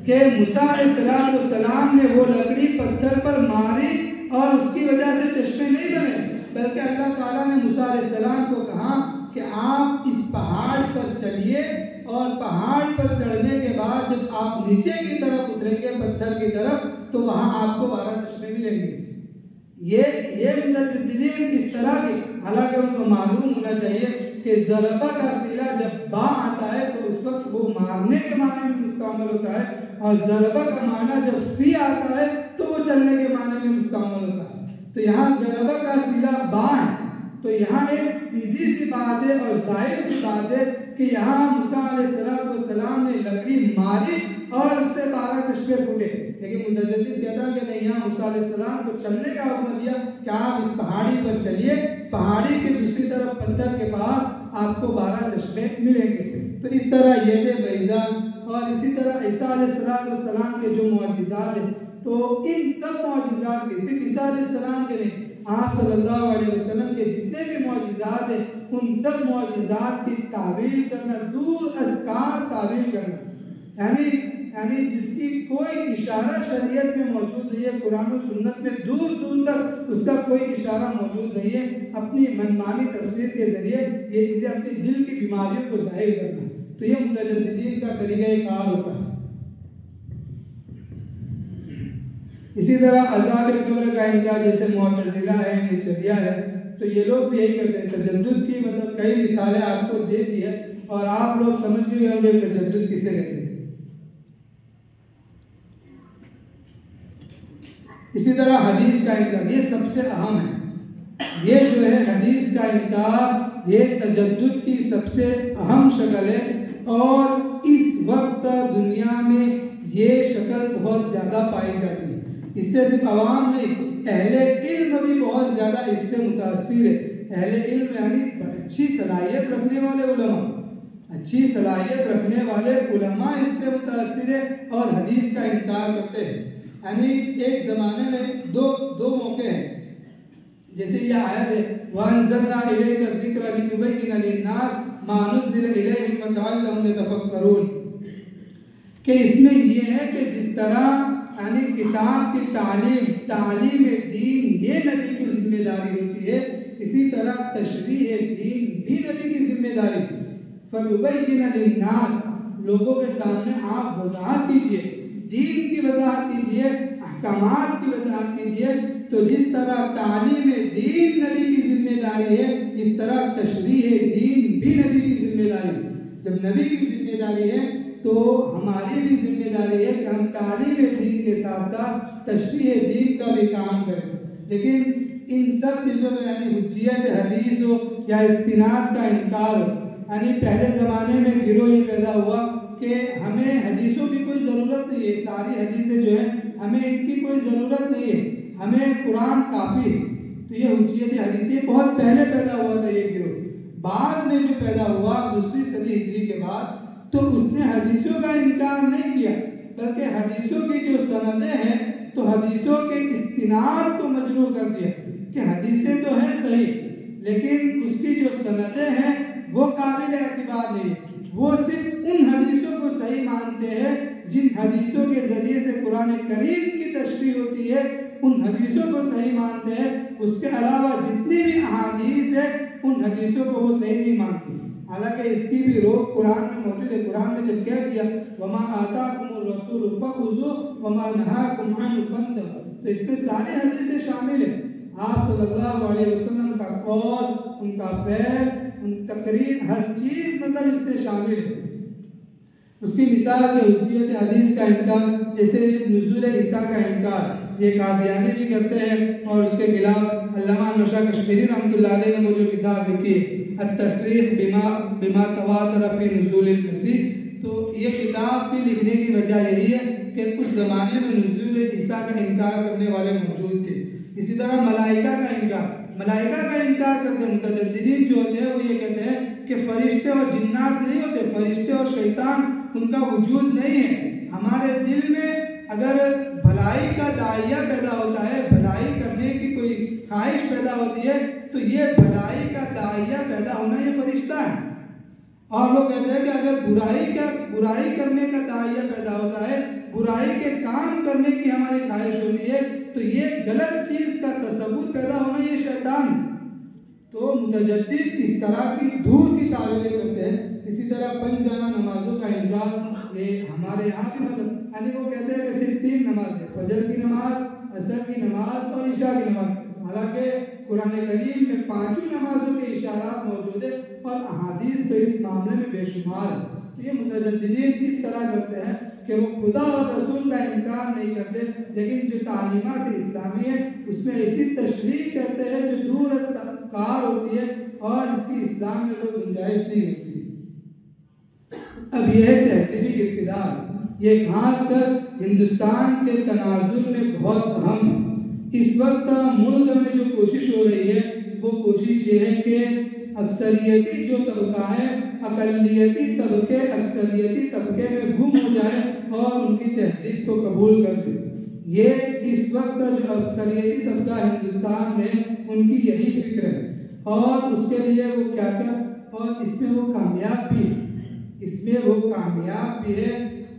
کہ موسیٰ علیہ السلام نے وہ لکڑی پتھر پر ماری اور اس کی وجہ سے چشمے نہیں بنے، بلکہ اللہ تعالیٰ نے موسیٰ علیہ السلام کو کہا کہ آپ اس پہاڑ پر چلیے، اور پہاڑ پر چڑھنے کے بعد جب آپ نیچے کی طرف اتریں گے پتھر کی طرف تو وہاں آپ کو 12 چشمے ملیں گے۔ یہ متجددین اس طرح کی، حالانکہ ان کو معلوم ہونا چاہیے کہ ضربہ کا صیغہ جب با آتا ہے تو اس وقت وہ مارنے کے معنی میں مستعمل ہوتا ہے، اور ضربہ کا معنی جب فی آتا ہے تو وہ چلنے کے معنی میں مستعمل ہوتا ہے۔ تو یہاں ضربہ کا صیغہ با ہے، تو یہاں ایک سیدھی سی بات ہے اور ظاہر سی بات ہے کہ یہاں موسیٰ علیہ السلام نے لکڑی ماری اور اس سے 12 چشمے پھوٹے، لیکن متجدد کہتا ہے کہ نہیں، یہاں موسیٰ علیہ السلام کو چلنے کا حکم دیا کہ آپ اس پہاڑی پر چلیے، پہاڑی کے دوسری طرف پتھر کے پاس آپ کو 12 چشمے ملیں گے۔ تو اس طرح یہ تھے بیضان، اور اسی طرح عیسیٰ علیہ السلام کے جو معجزات ہیں تو ان سب معجزات کے، صرف عیسیٰ علیہ السلام کے نہیں، آپ صلی اللہ علیہ وسلم کے جتنے بھی معجزات ہیں ان سب معجزات کی تعویل کرنا، دور ازکار تعویل کرنا، یعنی جس کی کوئی اشارہ شریعت میں موجود نہیں ہے، قرآن و سنت میں دور دور تک اس کا کوئی اشارہ موجود نہیں ہے، اپنی منمانی تفسیر کے ذریعے یہ چیزیں اپنی دل کی بیماریوں کو ظاہر کرنا، تو یہ متجددین کا طریقہ کار ہوتا ہے۔ اسی طرح عذاب قبر کا انکار، جیسے معتزلہ ہے، نیچریہ ہے، تو یہ لوگ بھی یہی کرتے ہیں۔ تجدد کی مطلب کئی مثالیں آپ کو دے دی ہے، اور آپ لوگ سمجھ بھی گئے ہوں گے تجدد کسے کہتے ہیں۔ اسی طرح حدیث کا انکار، یہ سب سے اہم ہے۔ یہ جو ہے حدیث کا انکار، یہ تجدد کی سب سے اہم شکل ہے، اور اس وقت دنیا میں یہ شکل بہت زیادہ پائی جاتی ہے۔ اس سے صرف عوام نہیں، اہل علم بھی بہت زیادہ اس سے متاثر ہے۔ اہل علم یعنی اچھی صلاحیت رکھنے والے علماء، اچھی صلاحیت رکھنے والے علماء اس سے متاثر ہے اور حدیث کا انکار کرتے ہیں۔ یعنی ایک زمانے میں دو موقع ہیں، جیسے یہ آیت ہے وَأَنزَلْنَا إِلَيْكَ الذِّكْرَ لِتُبَيِّنَ لِلنَّاسِ مَا نُزِّلَ إِلَيْهِمْ وَلَعَلَّهُمْ يَتَفَكَّرُونَ، کہ اس میں یہ ہے کہ جس طرح یعنی کتاب کی تعلیم دین یہ نبی کی ذمہ داری ہوتی ہے، اسی طرح تشریح دین بھی نبی کی ذمہ داری ہے۔ فَتُبَيِّنَ لِلنَّاسِ، لوگوں کے سامنے آپ وضاحت کیجئے، دین کی وضاحت کیجئے، احکامات کی وضاحت کیجئے۔ تو جس طرح تعلیم دین نبی کی ذمہ داری ہے، اس طرح تشریح دین بھی نبی کی ذمہ داری ہے۔ جب نبی کی ذمہ داری ہے تو ہماری بھی ذمہ داری ہے کہ ہم تعلیم دین کے ساتھ ساتھ تشریح دین کا بھی کام کریں۔ لیکن ان سب چیزوں میں یعنی حجیت حدیث ہو یا استناد کا انکار ہو، یعنی پہلے زمانے میں گروہ یہ پیدا ہوا کہ ہمیں حدیثوں کی کوئی ضرورت نہیں ہے، ساری حدیثیں جو ہیں ہمیں ان کی کوئی ضرورت نہیں ہے، ہمیں قرآن کافی ہے۔ تو یہ حجیت حدیث یہ بہت پہلے پیدا ہوا تھا یہ گروہ۔ بعد میں جو پیدا ہوا دوسری صدی ہجری کے بعد، تو اس نے حدیثوں کا انکار نہیں کیا، بلکہ حدیثوں کی جو سندیں ہیں تو حدیثوں کے استناد کو مجروح کر دیا کہ حدیثیں تو ہیں صحیح، لیکن اس کی جو سندیں ہیں وہ قابل اعتبار نہیں ہے۔ وہ صرف ان حدیثوں کو صحیح مانتے ہیں جن حدیثوں کے ذریعے سے قرآن کریم کی تشریح ہوتی ہے، ان حدیثوں کو صحیح مانتے ہیں۔ اس کے علاوہ جتنی بھی احادیث ہے ان حدیثوں کو وہ صحیح نہیں مانتے، حالانکہ اس کی بھی روک قرآن میں موجود ہے۔ قرآن میں جب کہہ دیا وَمَا آتَاكُمُ الرَّسُولُ فَخُذُوهُ وَمَا نَهَاكُمْ عَنْهُ فَانْتَهُوا، تو اس میں سارے حدیثیں شامل ہیں۔ آپ صلی اللہ علیہ وسلم کا قول، ان کا فعل، ان تقریر، ہر چیز مطلب اس میں شامل ہے۔ اس کی مثال ہے حجیت حدیث کا انکار، جیسے نزول عیسیٰ کا انکار، یہ قادیانی بھی کرتے ہیں، اور اس کے خلاف علامہ نشا کشمیری رحمۃ اللہ علیہ نے وہ جو کتاب لکھی التصریح بما تواتر فی نزول المسیح، تو یہ کتاب بھی لکھنے کی وجہ یہی ہے کہ اس زمانے میں نزول عیسیٰ کا انکار کرنے والے موجود تھے۔ اسی طرح ملائکہ کا انکار کرتے ہیں۔ متجددین جو ہوتے ہیں وہ یہ کہتے ہیں کہ فرشتے اور جنات نہیں ہوتے، فرشتے اور شیطان ان کا وجود نہیں ہے۔ ہمارے دل میں اگر بھلائی کا داعیہ پیدا ہوتا ہے، بھلائی کرنے کی کوئی خواہش پیدا ہوتی ہے، تو یہ بھلائی کا داعیہ پیدا ہونا یہ فرشتہ ہے۔ اور وہ کہتے ہیں کہ اگر برائی کرنے کا داعیہ پیدا ہوتا ہے، برائی کے کام کرنے کی ہماری خواہش ہوتی ہے، تو یہ غلط چیز کا تصور پیدا ہونا یہ شیطان۔ تو متجدد اس طرح کی دور کی تعویلیں کرتے ہیں۔ اسی طرح 5 جانہ نمازوں کا انکار، یہ ہمارے یہاں بھی مطلب یعنی وہ کہتے ہیں کہ صرف 3 نمازیں، فجر کی نماز، عصر کی نماز اور عشاء کی نماز، حالانکہ قرآن کریم میں 5 نمازوں کے اشارات موجود ہیں اور احادیث تو اس معاملے میں بے شمار ہے۔ تو یہ متجددین اس طرح کرتے ہیں کہ وہ خدا اور رسول کا انکار نہیں کرتے، لیکن جو تعلیمات اسلامی ہے اس میں ایسی تشریح کرتے ہیں جو دور از کار ہوتی ہے اور اس کی اسلام میں کوئی گنجائش نہیں ہوتی۔ اب یہ ہے تہذیبی اقتدار، یہ خاص کر ہندوستان کے تناظر میں بہت اہم ہے۔ اس وقت ملک میں جو کوشش ہو رہی ہے وہ کوشش یہ ہے کہ اکثریتی جو طبقہ ہے اقلیتی طبقے اکثریتی طبقے میں گم ہو جائے اور ان کی تہذیب کو قبول کر دے۔ یہ اس وقت جو اکثریتی طبقہ ہندوستان میں ان کی یہی فکر ہے، اور اس کے لیے وہ کیا اور اس میں وہ کامیاب بھی ہے،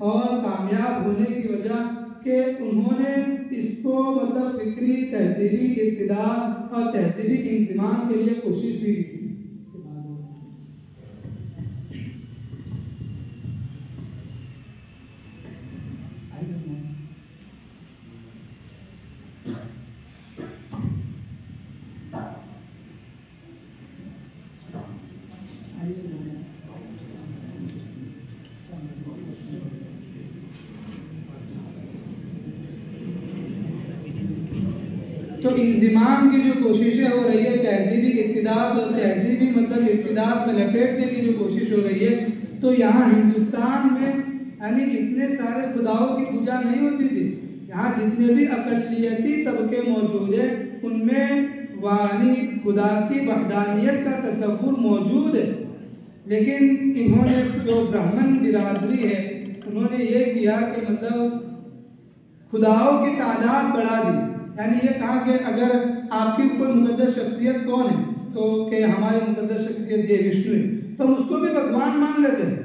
اور کامیاب ہونے کی وجہ کہ انہوں نے اس کو مطلب فکری تہذیبی اقتدار اور تہذیبی انضمام کے لیے کوشش بھی کی۔ تو انضمام کی جو کوششیں ہو رہی ہے، تہذیبی ارتداد اور تہذیبی مطلب ارتداد میں لپیٹنے کی جو کوشش ہو رہی ہے، تو یہاں ہندوستان میں یعنی اتنے سارے خداؤں کی پوجا نہیں ہوتی تھی. یہاں جتنے بھی اقلیتی طبقے موجود ہیں ان میں یعنی خدا کی وحدانیت کا تصور موجود ہے، لیکن انہوں نے جو برہمن برادری ہے انہوں نے یہ کیا کہ مطلب خداؤں کی تعداد بڑھا دی. یعنی یہ کہا کہ اگر آپ کی کوئی مقدس شخصیت کون ہے تو کہ ہماری مقدس شخصیت یہ وشنو ہے، تو ہم اس کو بھی بھگوان مان لیتے ہیں.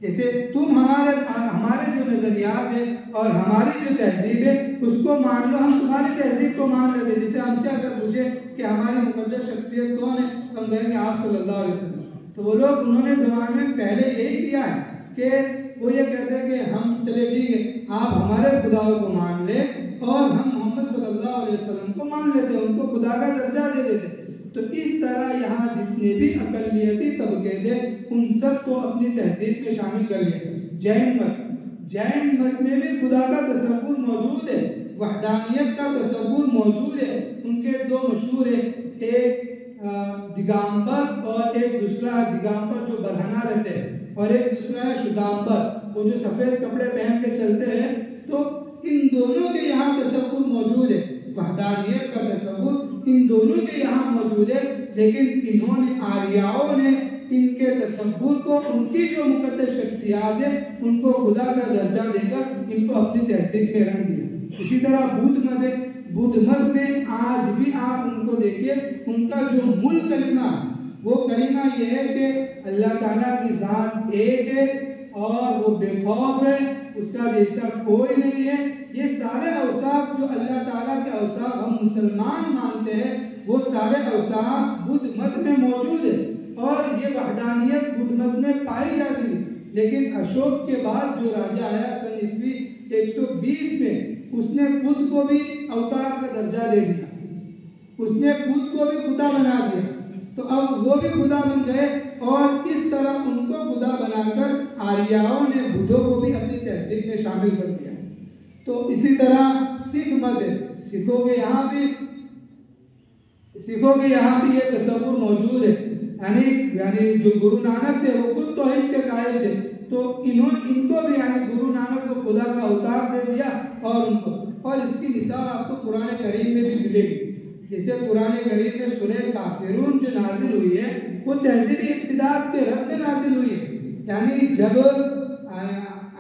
جیسے تم ہمارے جو نظریات ہیں اور ہماری جو تہذیب ہے اس کو مان لو، ہم تمہاری تہذیب کو مان لیتے ہیں. جیسے ہم سے اگر پوچھے کہ ہماری مقدس شخصیت کون ہے تو ہم کہیں گے آپ صلی اللہ علیہ وسلم. تو وہ لوگ انہوں نے زمانے میں پہلے یہی کیا ہے کہ وہ یہ کہتے ہیں کہ ہم چلے ٹھیک ہے آپ ہمارے خداؤں کو مان لیں اور ہم محمد صلی اللہ علیہ وسلم کو مان لیتے ہیں، ان کو خدا کا درجہ دے دیتے. تو اس طرح یہاں جتنے بھی اقلیتی طبقے تھے ان سب کو اپنی تہذیب میں شامل کر لیا. جین مت میں بھی خدا کا تصور موجود ہے، وحدانیت کا تصور موجود ہے. ان کے دو مشہور ہیں، ایک دگامبر اور ایک دوسرا دگامبر جو برہنہ رہتے ہیں اور ایک دوسرا ہے شدامبر وہ جو سفید کپڑے پہن کے چلتے ہیں. تو ان دونوں کے یہاں تصور موجود ہے، وحدانیت کا تصور ان دونوں کے یہاں موجود ہے، لیکن انہوں نے آریاؤں نے ان کے تصور کو ان کی جو مقدس شخصیات ہیں ان کو خدا کا درجہ دے کر ان کو اپنی تہذیب میں رنگ دیا. اسی طرح بدھ مت ہے، بدھ مت میں آج بھی آپ ان کو دیکھیے ان کا جو مول کلمہ وہ کلمہ یہ ہے کہ اللہ تعالیٰ کی ذات ایک ہے اور وہ بے خوف ہے، اس کا جیسا کوئی نہیں ہے. یہ سارے اوصاف جو اللہ تعالیٰ کے اوصاف ہم مسلمان مانتے ہیں وہ سارے اوصاف بدھ مت میں موجود ہے اور یہ وحدانیت بدھ مت میں پائی جاتی ہے. لیکن اشوک کے بعد جو راجہ آیا سن عیسوی 120 میں اس نے بدھ کو بھی اوتار کا درجہ دے دیا، اس نے بدھ کو بھی خدا بنا دیا. تو اب وہ بھی خدا بن گئے اور اس طرح ان کو خدا بنا کر آریاؤں نے بدھوں کو بھی اپنی تہذیب میں شامل کر دیا. تو اسی طرح سکھ مت ہے، سکھوں کے یہاں بھی یہ تصور موجود ہے. یعنی جو گرو نانک تھے وہ خود توحید کے قائل تھے، تو ان کو بھی یعنی گرو نانک کو خدا کا اوتار دے دیا اور ان کو. اور اس کی مثال آپ کو قرآن کریم میں بھی ملے گی. جیسے قرآن کریم میں سورہ کافرون جو نازل ہوئی ہے وہ تہذیبی ارتداد کے رد میں نازل ہوئی ہے. یعنی جب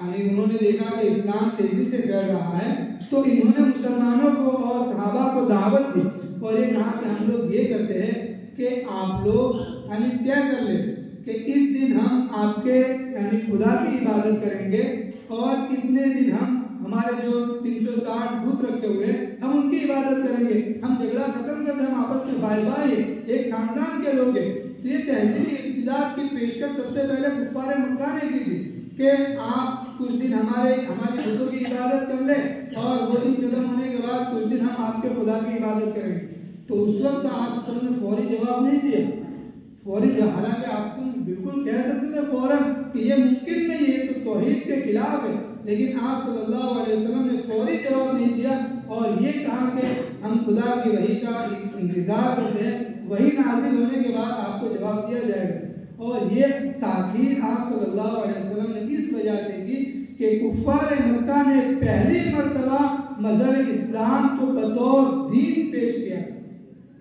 انہوں نے دیکھا کہ اسلام تیزی سے پھیل رہا ہے تو انہوں نے مسلمانوں کو اور صحابہ کو دعوت دی اور یہ کہا کہ ہم لوگ یہ کرتے ہیں کہ آپ لوگ یعنی طے کر لیں کہ اس دن ہم آپ کے یعنی خدا کی عبادت کریں گے اور اتنے دن ہم ہمارے جو 360 بت رکھے ہوئے ہم ان کی عبادت کریں گے. ہم جھگڑا ختم کرتے ہم آپس میں بھائی بھائی ایک خاندان کے لوگ ہیں. تو یہ تہذیبی ارتداد کی پیشکش سب سے پہلے کفار مکہ نے کی تھی کہ آپ کچھ دن ہماری بتوں کی عبادت کر لیں اور وہ دن ختم ہونے کے بعد کچھ دن ہم آپ کے خدا کی عبادت کریں گے. تو اس وقت آپ نے فوری جواب نہیں دیا. حالانکہ آپ بالکل کہہ سکتے تھے فوراً کہ یہ ممکن نہیں ہے، تو توحید کے خلاف ہے، لیکن آپ صلی اللہ علیہ وسلم نے فوری جواب نہیں دیا اور یہ کہا کہ ہم خدا کی وحی کا انتظار کرتے ہیں، وحی نازل ہونے کے بعد آپ کو جواب دیا جائے گا. اور یہ تاکید آپ صلی اللہ علیہ وسلم نے اس وجہ سے کی کہ کفار مکہ نے پہلی مرتبہ مذہب اسلام کو بطور دین پیش کیا.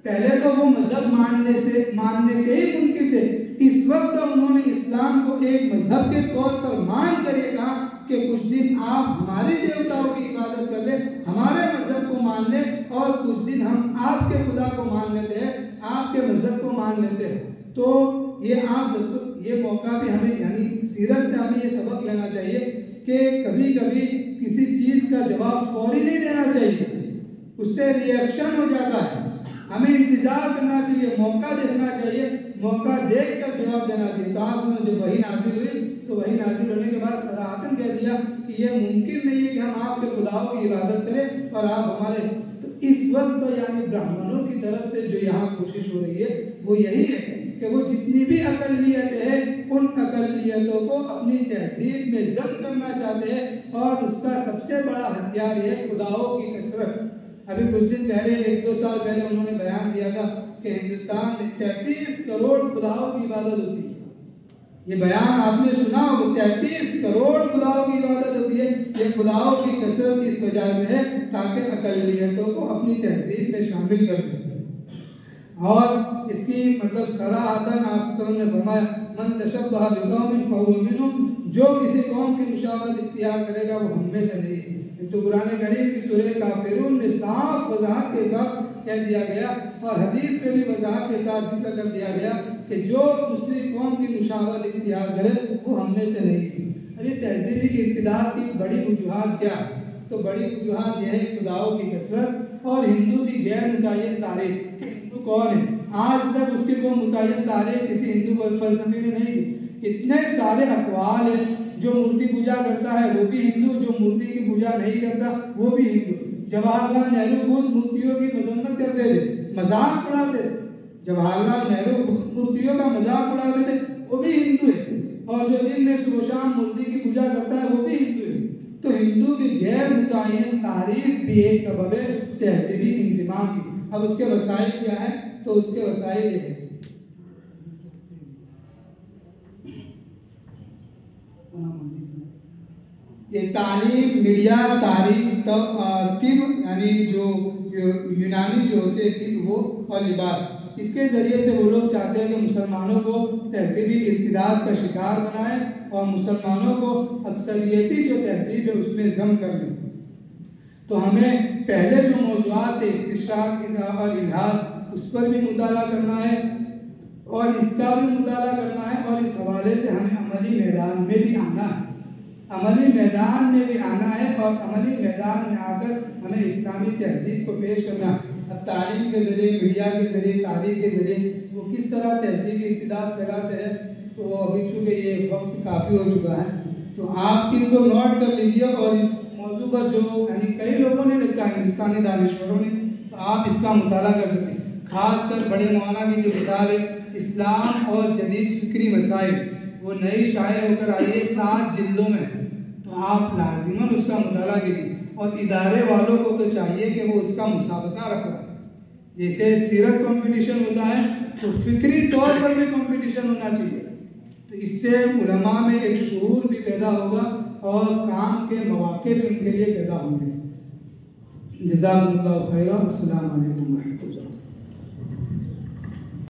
پہلے تو وہ مذہب ماننے کے ہی منکر تھے. اس وقت انہوں نے اسلام کو ایک مذہب کے طور پر مان کر یہ کہا کہ کچھ دن آپ ہمارے دیوتاؤں کی عبادت کر لیں، ہمارے مذہب کو مان لیں اور کچھ دن ہم آپ کے خدا کو مان لیتے ہیں، آپ کے مذہب کو مان لیتے ہیں. تو یہ موقع بھی ہمیں یعنی سیرت سے ہمیں یہ سبق لینا چاہیے کہ کبھی کبھی کسی چیز کا جواب فوری نہیں دینا چاہیے، اس سے ری ایکشن ہو جاتا ہے. ہمیں انتظار کرنا چاہیے، موقع دیکھنا چاہیے، موقع دیکھ کر جواب دینا چاہیے. تو آپ نے جب وحی نازل ہوئی تو وحی نازل ہونے کے بعد صراحتاً کہہ دیا کہ یہ ممکن نہیں ہے کہ ہم آپ کے خداؤں کی عبادت کریں اور آپ ہمارے. تو اس وقت یعنی برہمنوں کی طرف سے جو یہاں کوشش ہو رہی ہے وہ یہی ہے کہ وہ جتنی بھی اقلیتیں ہیں ان اقلیتوں کو اپنی تہذیب میں ضبط کرنا چاہتے ہیں اور اس کا سب سے بڑا ہتھیار یہ خداؤں کی کثرت. ابھی کچھ دن پہلے 1-2 سال پہلے انہوں نے بیان دیا تھا کہ ہندوستان میں 33 کروڑ خداؤں کی عبادت ہوتی ہے. یہ بیان آپ نے سنا ہوگا، 33 کروڑ خداؤں کی عبادت ہوتی ہے. یہ خداؤں کی کثرت اس وجہ سے ہے تاکہ اقلیتوں کو اپنی تہذیب میں شامل کر دیں. اور اس کی مطلب صراحتاً آپ صلی اللہ علیہ وسلم نے فرمایا من تشبہ بقوم فہو منہم، جو کسی قوم کی مشابہت اختیار کرے گا وہ ہم میں سے نہیں. تو قرآن کریم کی سورہ کافرون میں صاف وضاحت کے ساتھ کہہ دیا گیا اور حدیث میں بھی وضاحت کے ساتھ ذکر کر دیا گیا کہ جو دوسری قوم کی مشابہت اختیار کرے وہ ہم میں سے نہیں. اب یہ تہذیبی کی ابتداء کی بڑی وجوہات کیا ہے؟ تو بڑی وجوہات یہ ہے خداؤں کی کثرت اور ہندو کی غیر متعین تاریخ کہ ہندو کون ہے. آج تک اس کی کوئی متعین تاریخ کسی ہندو فلسفی نے نہیں دی. اتنے سارے اقوال ہیں، جو مورتی پوجا کرتا ہے وہ بھی ہندو، جو مورتی کی پوجا نہیں کرتا وہ بھی ہندو. جواہر لال نہرو خود مورتیوں کی مذمت کرتے تھے، مذاق اڑاتے تھے. جواہر لال نہرو خود مورتیوں کا مذاق اڑاتے تھے، وہ بھی ہندو ہے. اور جو دن میں صبح و شام مورتی کی پوجا کرتا ہے وہ بھی ہندو ہے. تو ہندو کی غیر متعین تاریخ بھی ایک سبب ہے تہذیبی انضمام کی. اب اس کے وسائل کیا ہیں؟ تو اس کے وسائل یہ ہیں یہ تعلیم، میڈیا، تاریخ، طب یعنی جو یونانی جو ہوتے طب وہ، اور لباس. اس کے ذریعے سے وہ لوگ چاہتے ہیں کہ مسلمانوں کو تہذیبی ارتداد کا شکار بنائیں اور مسلمانوں کو اکثریتی جو تہذیب ہے اس میں ضم کر لیں. تو ہمیں پہلے جو موضوعات استشراق اور الحاد اس پر بھی مطالعہ کرنا ہے اور اس کا بھی مطالعہ کرنا ہے اور اس حوالے سے ہمیں عملی میدان میں بھی آنا ہے. عملی میدان میں بھی آنا ہے اور عملی میدان میں آ کر ہمیں اسلامی تہذیب کو پیش کرنا ہے. اب تعلیم کے ذریعے، میڈیا کے ذریعے، تاریخ کے ذریعے وہ کس طرح تہذیبی ارتداد پھیلاتے ہیں. تو ابھی چونکہ یہ وقت کافی ہو چکا ہے تو آپ ان کو نوٹ کر لیجئے اور اس موضوع پر جو یعنی کئی لوگوں نے لکھا ہے، ہندوستانی دانشوروں نے، تو آپ اس کا مطالعہ کر سکتے ہیں. خاص کر بڑے مولانا کی جو کتاب ہے اسلام اور جدید فکری مسائل، وہ نئی شائع ہو کر آئی ہے، 7 جلدوں میں. تو آپ لازماً اس کا مطالعہ کیجیے. اور ادارے والوں کو تو چاہیے کہ وہ اس کا مسابقہ رکھیں. جیسے سیرت کمپٹیشن ہوتا ہے تو فکری طور پر بھی کمپٹیشن ہونا چاہیے. تو اس سے علماء میں ایک شعور بھی پیدا ہوگا اور کام کے مواقع بھی ان کے لیے پیدا ہوں گے. جزاکم اللہ خیرا. السلام علیکم ورحمۃ اللہ.